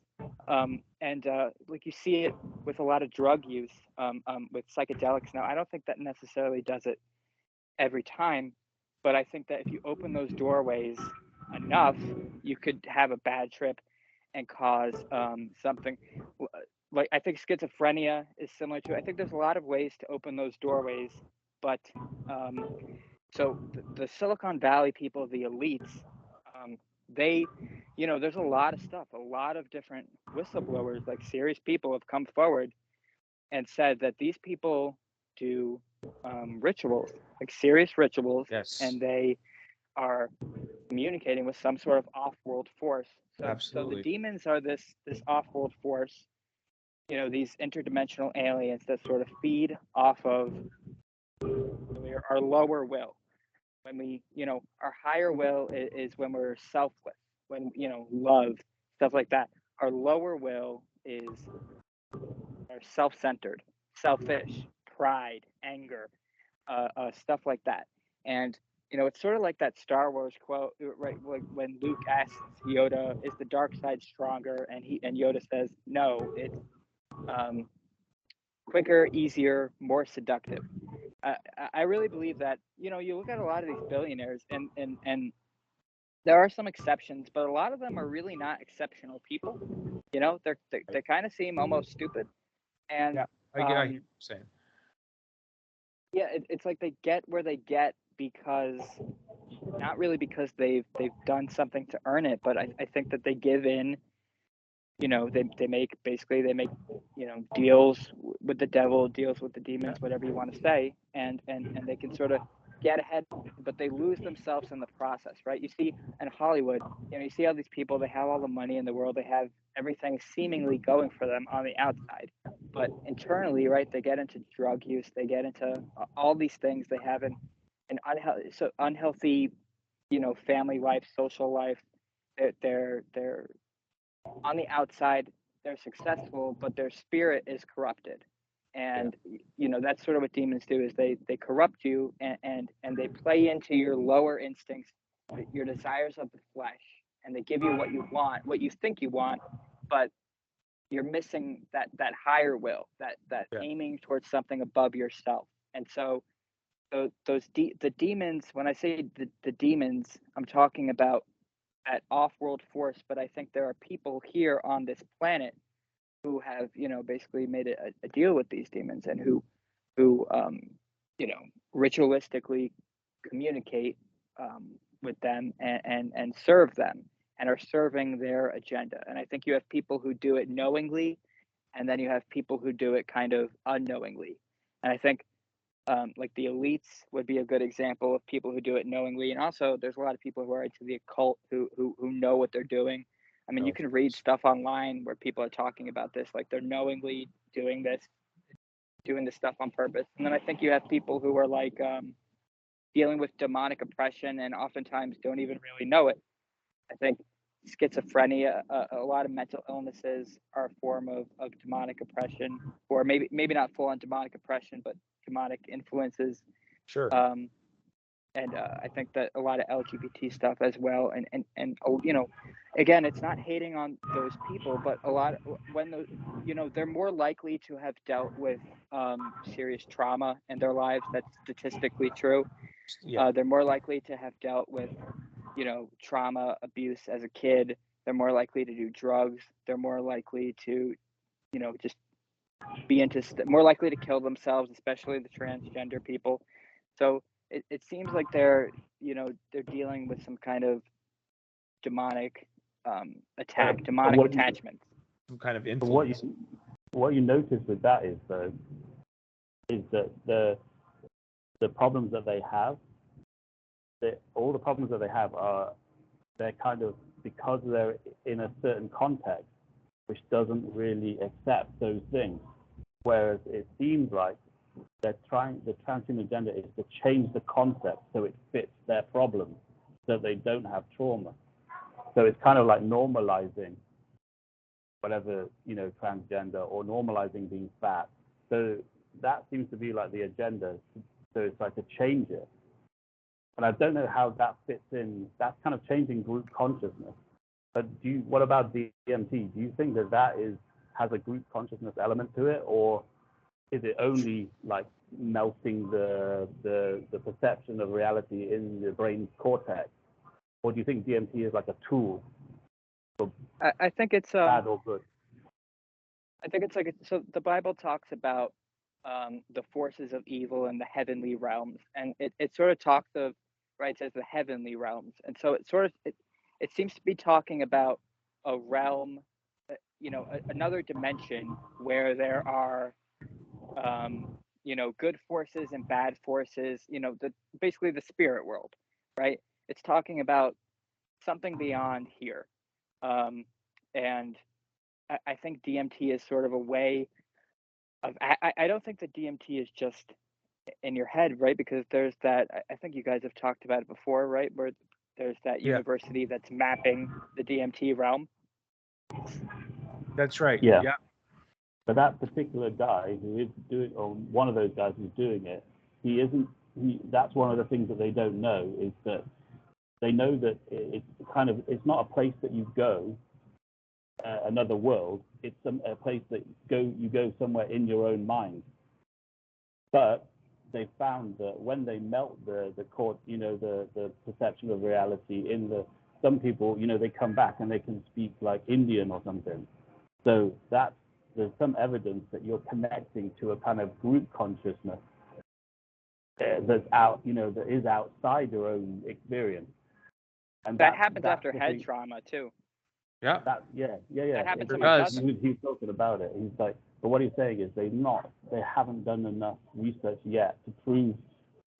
And like you see it with a lot of drug use, with psychedelics. Now, I don't think that necessarily does it every time, but I think that if you open those doorways enough, you could have a bad trip and cause something. Like I think schizophrenia is similar to. I think there's a lot of ways to open those doorways, but so the Silicon Valley people, the elites, they, there's a lot of stuff. A lot of different whistleblowers, like serious people, have come forward and said that these people do rituals, like serious rituals,
Yes.
and they are communicating with some sort of off-world force. So
Absolutely.
the demons are this off-world force, these interdimensional aliens that sort of feed off of our lower will. When we, our higher will is when we're selfless, when, love, stuff like that. Our lower will is our self-centered, selfish, pride, anger, stuff like that. And it's sort of like that Star Wars quote, right? Like when Luke asks Yoda, "Is the dark side stronger?" and Yoda says, "No, it's quicker, easier, more seductive." I really believe that. You look at a lot of these billionaires, and there are some exceptions, but a lot of them are really not exceptional people. They kind of seem almost stupid, and
Yeah, I get what you're saying.
yeah, it's like they get where they get because not really because they've done something to earn it, but I think that they give in. They make deals with the devil, deals with the demons, whatever you want to say, and they can sort of get ahead, but they lose themselves in the process, right? You see in Hollywood, you see all these people, they have all the money in the world, they have everything seemingly going for them on the outside, but internally, right, they get into drug use, they get into all these things, they have an unhealthy, family life, social life. They're on the outside, they're successful, but their spirit is corrupted. And that's sort of what demons do, is they corrupt you, and they play into your lower instincts, your desires of the flesh, and they give you what you want, what you think you want, but you're missing that higher will, that aiming towards something above yourself. And so the demons, when I say the demons, I'm talking about that off-world force, but I think there are people here on this planet who have, basically made a deal with these demons, and who ritualistically communicate with them, and serve them, and are serving their agenda. And I think you have people who do it knowingly, and then you have people who do it kind of unknowingly. And I think like the elites would be a good example of people who do it knowingly. And also there's a lot of people who are into the occult who know what they're doing. I mean, you can read stuff online where people are talking about this, like they're knowingly doing this stuff on purpose. And then I think you have people who are like dealing with demonic oppression, and oftentimes don't even really know it. I think schizophrenia, a lot of mental illnesses are a form of demonic oppression, or maybe not full on demonic oppression, but demonic influences.
Sure.
And I think that a lot of LGBT stuff as well. And again, it's not hating on those people, but a lot when those, they're more likely to have dealt with serious trauma in their lives. That's statistically true.
Yeah.
They're more likely to have dealt with trauma, abuse as a kid. They're more likely to do drugs. They're more likely to just be more likely to kill themselves, especially the transgender people. So it seems like they're dealing with some kind of demonic attack, demonic attachment.
Some kind of influence.
What you notice with that is that the problems that they have, all the problems that they have they're kind of because they're in a certain context which doesn't really accept those things. Whereas it seems like the transhuman agenda is to change the concept so it fits their problems, so they don't have trauma. So it's kind of like normalizing whatever, transgender, or normalizing being fat. So that seems to be like the agenda. So it's like to change it. And I don't know how that fits in. That's kind of changing group consciousness. But what about DMT? Do you think that has a group consciousness element to it, or is it only like melting the perception of reality in the brain's cortex? Or do you think DMT is like a tool for
I think it's
bad or good?
I think it's like so the Bible talks about the forces of evil in the heavenly realms, and it sort of talks of, right, it says the heavenly realms, and so it seems to be talking about a realm, another dimension where there are good forces and bad forces, basically the spirit world, right? It's talking about something beyond here. And I think DMT is sort of a way of, I don't think that DMT is just in your head, right? Because there's that, I think you guys have talked about it before, right? Where there's that university that's mapping the DMT realm.
That's right.
Yeah. But that particular guy who is doing, or one of those guys who's doing it, that's one of the things that they don't know, is that they know that it's not a place that you go, another world. It's a place that you go somewhere in your own mind. But they found that when they melt the perception of reality some people, they come back and they can speak like Indian or something. So there's some evidence that you're connecting to a kind of group consciousness that's that is outside your own experience. And
that happens after head trauma too.
Yeah.
That happens to my cousin.
He's talking about it. He's like, but what he's saying is they haven't done enough research yet to prove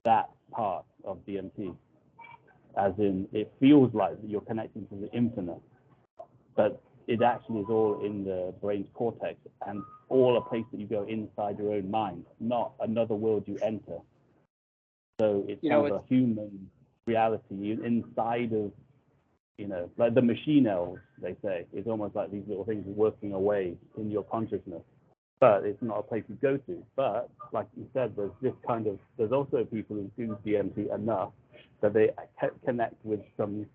that part of DMT. As in, it feels like you're connecting to the infinite, but it actually is all in the brain's cortex, and all a place that you go inside your own mind, not another world you enter. So it's kind of a human reality inside of You know, like the machine elves, they say, is almost like these little things working away in your consciousness. But it's not a place you go to. But like you said, there's also people who do DMT enough that they connect with some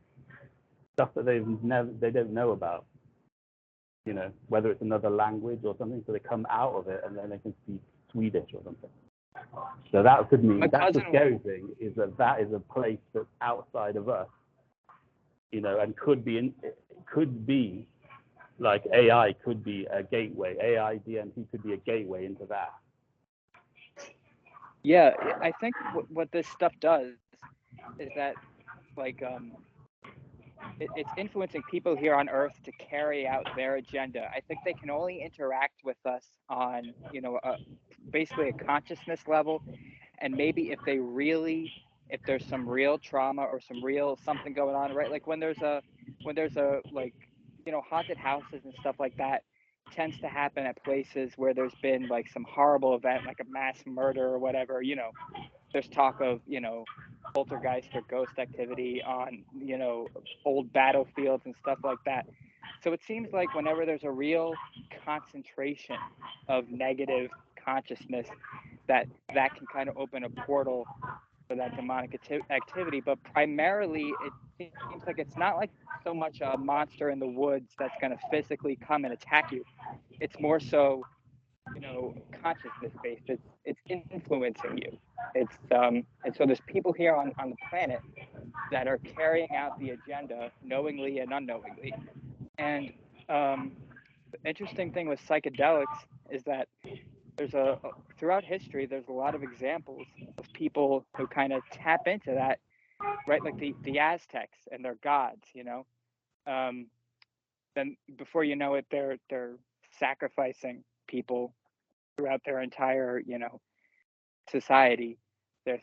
stuff that they don't know about. You know, whether it's another language or something, so they come out of it and then they can speak Swedish or something. So that could mean that's the scary thing, is that is a place that's outside of us, you know, and could be like AI could be a gateway. AI DMT could be a gateway into that.
Yeah, I think what this stuff does is that, like, it's influencing people here on Earth to carry out their agenda. I think they can only interact with us on, you know, basically a consciousness level, and maybe if there's some real trauma or some real something going on, right? Like when there's a like, you know, haunted houses and stuff like that tends to happen at places where there's been like some horrible event, like a mass murder or whatever. You know, there's talk of, you know, poltergeist or ghost activity on, you know, old battlefields and stuff like that. So it seems like whenever there's a real concentration of negative consciousness, that can kind of open a portal for that demonic activity. But primarily, it seems like it's not like so much a monster in the woods that's going to physically come and attack you. It's more so, you know, consciousness based. It's influencing you. It's and so there's people here on the planet that are carrying out the agenda knowingly and unknowingly. And the interesting thing with psychedelics is that there's throughout history there's a lot of examples of people who kind of tap into that, right? Like the Aztecs and their gods, you know. Then before you know it, they're sacrificing people throughout their entire, you know, society. They're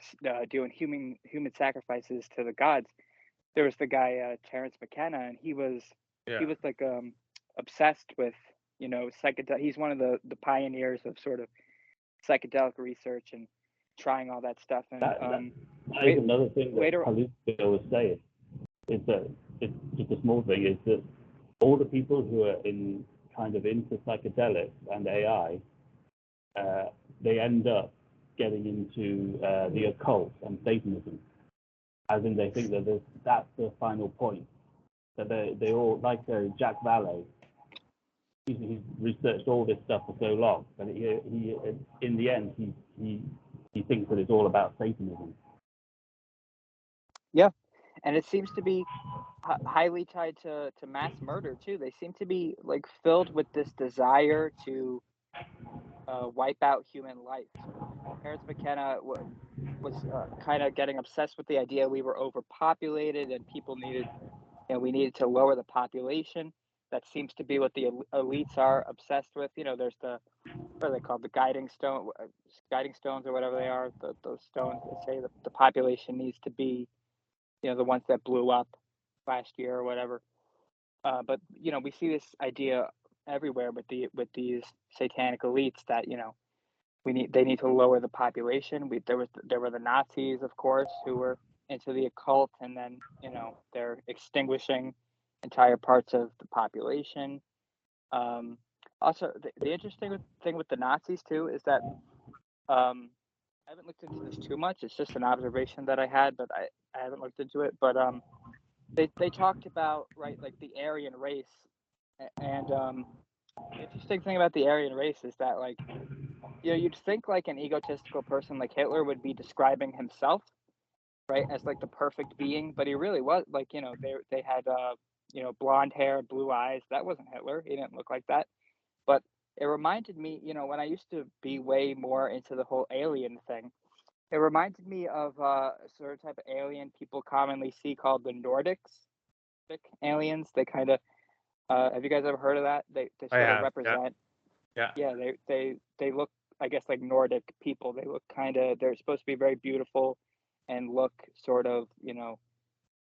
doing human sacrifices to the gods. There was the guy Terence McKenna, and he was like obsessed with, you know, psychedelic. He's one of the pioneers of sort of psychedelic research and trying all that stuff. And
that is another thing that Paluska was saying. Is that it's just a small thing, is that all the people who are into psychedelics and AI, they end up getting into the occult and Satanism, as in they think that that's the final point. That they all, like Jack Valet, he's researched all this stuff for so long, but he in the end he thinks that it's all about Satanism.
Yeah, and it seems to be highly tied to mass murder too. They seem to be like filled with this desire to wipe out human life. Terence McKenna was kind of getting obsessed with the idea we were overpopulated and people needed, and we needed to lower the population. That seems to be what the elites are obsessed with. You know, there's what are they called? The guiding stones or whatever they are. Those stones that say that the population needs to be, you know, the ones that blew up last year or whatever. But you know, we see this idea everywhere with these satanic elites that, you know, they need to lower the population. There were the Nazis, of course, who were into the occult, and then, you know, they're extinguishing entire parts of the population. Also, the interesting thing with the Nazis too is that I haven't looked into this too much. It's just an observation that I had, but I haven't looked into it. But they talked about, right, like the Aryan race, and the interesting thing about the Aryan race is that, like, you know, you'd think like an egotistical person like Hitler would be describing himself, right, as like the perfect being, but he really was, like, you know, they had you know, blonde hair, blue eyes. That wasn't Hitler. He didn't look like that. But it reminded me, you know, when I used to be way more into the whole alien thing, it reminded me of a certain type of alien people commonly see called the Nordic aliens. They kind of have you guys ever heard of that? They sort of represent. Yeah, they look, I guess, like Nordic people. They look kind of, they're supposed to be very beautiful and look sort of, you know,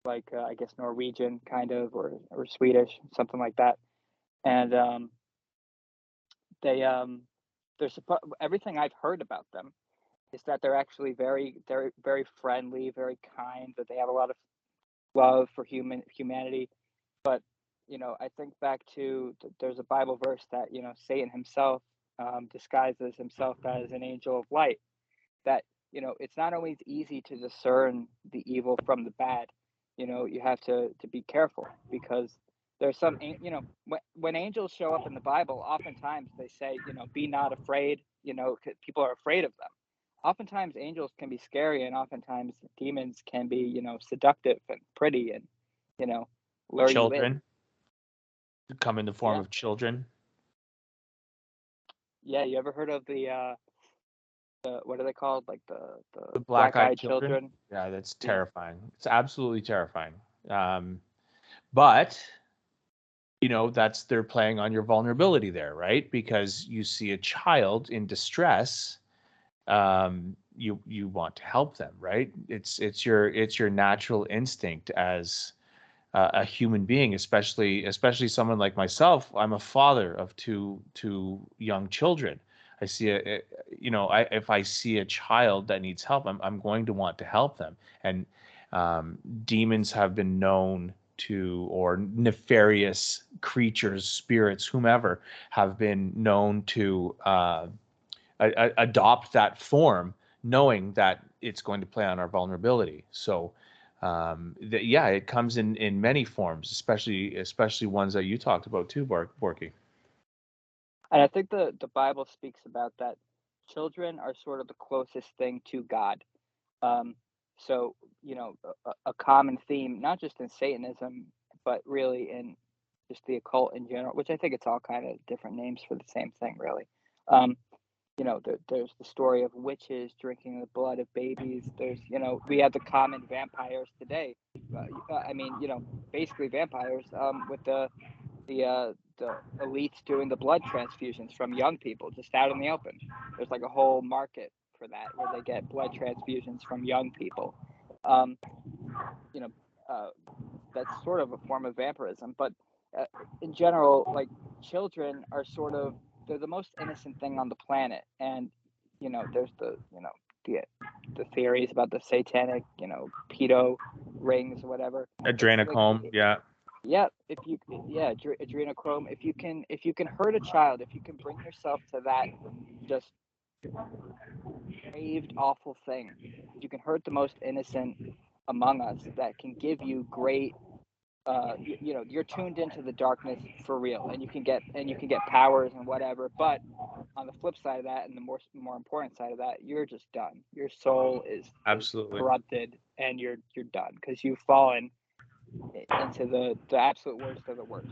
like I guess Norwegian kind of, or Swedish, something like that. And they're everything I've heard about them is that they're actually very friendly, very kind, that they have a lot of love for humanity. But I think back to there's a Bible verse that Satan himself disguises himself as an angel of light. That it's not always easy to discern the evil from the bad. You have to be careful, because there's some when angels show up in the Bible, oftentimes they say, be not afraid. People are afraid of them. Oftentimes angels can be scary, and oftentimes demons can be seductive and pretty, and lure you in.
Children come in the form
Yeah.
of children.
Yeah, you ever heard of the what are they called? Like the
The
black-eyed
black-eyed children.
children?
Yeah, that's
Yeah.
terrifying. It's absolutely terrifying. But that's they're playing on your vulnerability there, right? Because you see a child in distress, you want to help them, right? It's your natural instinct as a human being, especially someone like myself. I'm a father of two young children. I see if I see a child that needs help, I'm going to want to help them. And demons have been known to, or nefarious creatures, spirits, whomever, have been known to adopt that form, knowing that it's going to play on our vulnerability. So it comes in many forms, especially ones that you talked about too, Borki.
And I think the Bible speaks about that children are sort of the closest thing to God. Um, so, a common theme, not just in Satanism, but really in just the occult in general, which I think it's all kind of different names for the same thing, really. Um, there's the story of witches drinking the blood of babies. There's, we have the common vampires today. I mean, basically vampires with the elites doing the blood transfusions from young people just out in the open. There's like a whole market for that, where they get blood transfusions from young people. Um, you know, uh, that's sort of a form of vampirism. But in general, like, children are they're the most innocent thing on the planet. And there's the theories about the satanic pedo rings or whatever. It's like,
Adrenochrome, yeah.
yeah, adrenochrome. If you can hurt a child, if you can bring yourself to that just craved, awful thing, you can hurt the most innocent among us. That can give you great. You're tuned into the darkness for real, and you can get powers and whatever. But on the flip side of that, and the more important side of that, you're just done. Your soul is
Absolutely.
corrupted, and you're done, because you've fallen into the absolute worst of the worst.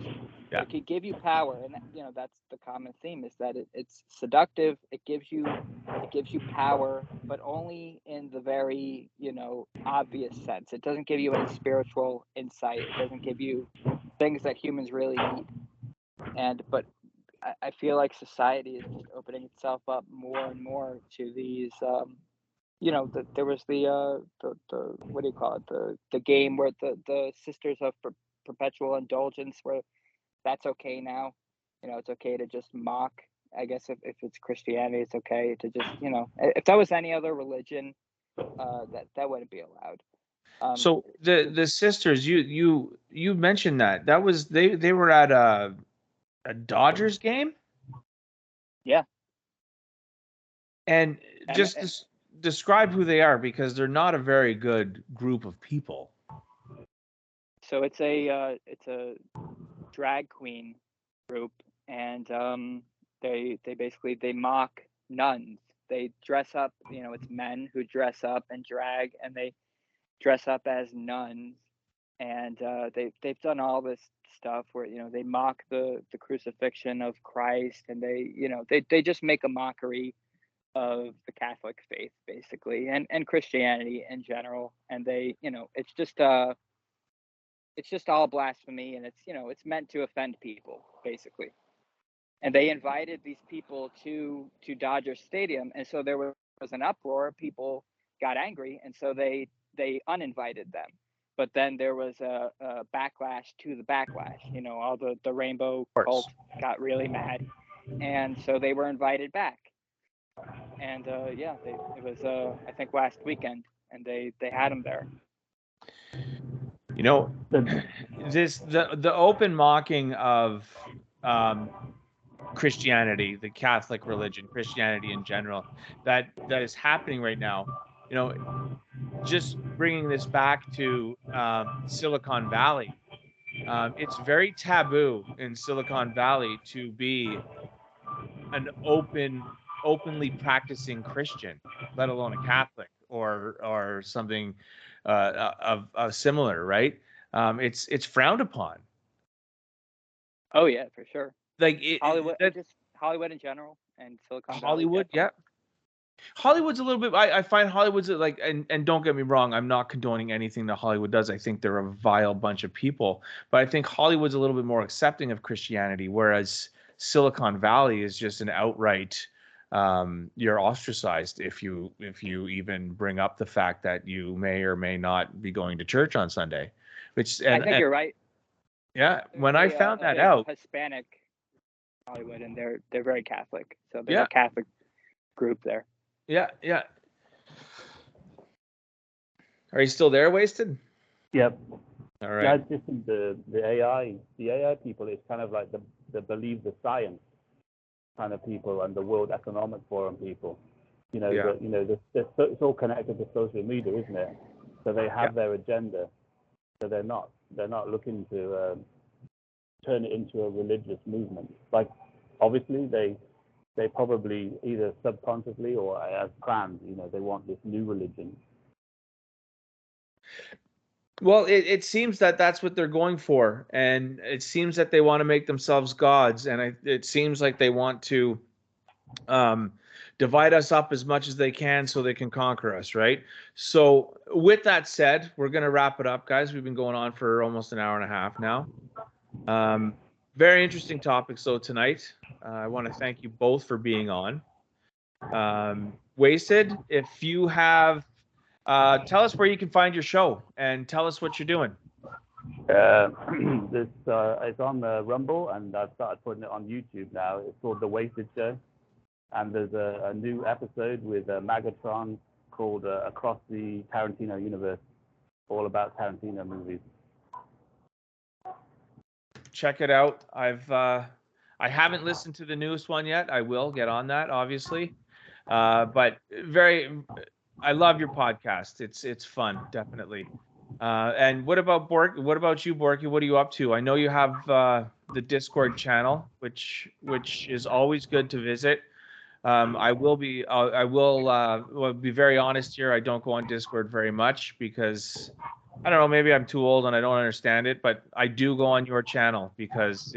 Yeah.
It could give you power, and that's the common theme, is that it's seductive. It gives you power, but only in the very obvious sense. It doesn't give you any spiritual insight. It doesn't give you things that humans really need. But I feel like society is just opening itself up more and more to these. There was the what do you call it, the game where the Sisters of Perpetual Indulgence, where that's okay now. It's okay to just mock. I guess if it's Christianity, it's okay to just if that was any other religion, that wouldn't be allowed.
So the sisters, you mentioned that was they were at a Dodgers game,
Yeah.
and
And,
just describe who they are, because they're not a very good group of people.
so it's a drag queen group, and they basically they mock nuns. They dress up. It's men who dress up and drag, and they dress up as nuns, and they've done all this stuff where they mock the crucifixion of Christ, and they just make a mockery of the Catholic faith, basically, and Christianity in general. And they it's just all blasphemy, and it's meant to offend people, basically. And they invited these people to Dodger Stadium, and so there was an uproar. People got angry, and so they uninvited them. But then there was a backlash to the backlash. All the rainbow cult got really mad, and so they were invited back. And it was I think last weekend, and they had them there.
You know,
The-
the open mocking of Christianity, the Catholic religion, Christianity in general, that is happening right now. You know, just bringing this back to Silicon Valley. It's very taboo in Silicon Valley to be an openly practicing Christian, let alone a Catholic or something of similar, right? It's frowned upon.
Oh yeah, for sure.
Like
Hollywood, just Hollywood in general, and Silicon Valley.
Hollywood,
Definitely.
yeah. Hollywood's a little bit. I find Hollywood's like, and don't get me wrong, I'm not condoning anything that Hollywood does. I think they're a vile bunch of people, but I think Hollywood's a little bit more accepting of Christianity, whereas Silicon Valley is just an outright. You're ostracized if you even bring up the fact that you may or may not be going to church on Sunday. Which
I think you're right.
Yeah, when I found that
big
out,
Hispanic Hollywood, and they're very Catholic, so there's
Yeah.
a Catholic group there.
yeah. Are you still there, Wasted?
Yep.
All
Yeah, I
right.
just think the AI people is kind of like the believe the science kind of people and the World Economic Forum people. You know,
Yeah.
it's all connected to social media, isn't it? So they have their agenda. So they're not looking to turn it into a religious movement. Like, obviously they probably either subconsciously or as planned, you know, they want this new religion.
Well, it seems that that's what they're going for, and it seems that they want to make themselves gods, and it seems like they want to divide us up as much as they can so they can conquer us, right? So, with that said, we're going to wrap it up, guys. We've been going on for almost an hour and a half now. Very interesting topics, though, tonight. I want to thank you both for being on. Wasted, if you have, tell us where you can find your show and tell us what you're doing.
It's on Rumble, and I've started putting it on YouTube now. It's called The Wasted Show, and there's a new episode with Magatron called Across the Tarantino Universe, all about Tarantino movies.
Check it out. I haven't listened to the newest one yet. I will get on that, obviously. But I love your podcast. It's fun, definitely. And what about What about you, Borki? What are you up to? I know you have the Discord channel, which is always good to visit. I will be very honest here. I don't go on Discord very much because I don't know, maybe I'm too old and I don't understand it, but I do go on your channel because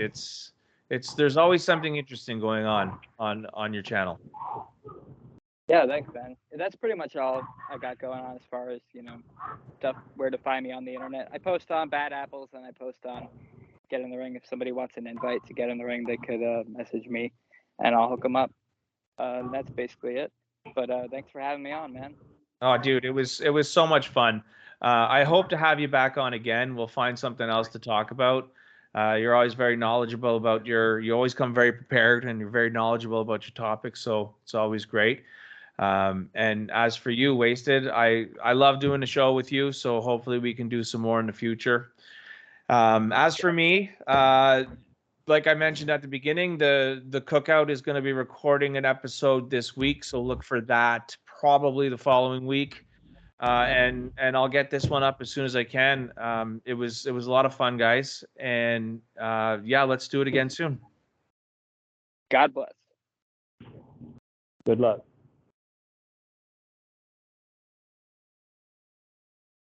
there's always something interesting going on your channel.
Yeah, thanks, Ben. That's pretty much all I got going on as far as, stuff, where to find me on the internet. I post on Bad Apples, and I post on Get in the Ring. If somebody wants an invite to Get in the Ring, they could message me, and I'll hook them up. That's basically it. But thanks for having me on, man.
Oh, dude, it was so much fun. I hope to have you back on again. We'll find something else to talk about. You're always very knowledgeable about you always come very prepared, and you're very knowledgeable about your topics, so it's always great. And as for you, Wasted, I love doing the show with you, so hopefully we can do some more in the future. As for me, like I mentioned at the beginning, the cookout is going to be recording an episode this week, so look for that probably the following week. And I'll get this one up as soon as I can. It was a lot of fun, guys, and yeah, let's do it again soon.
God bless.
Good luck.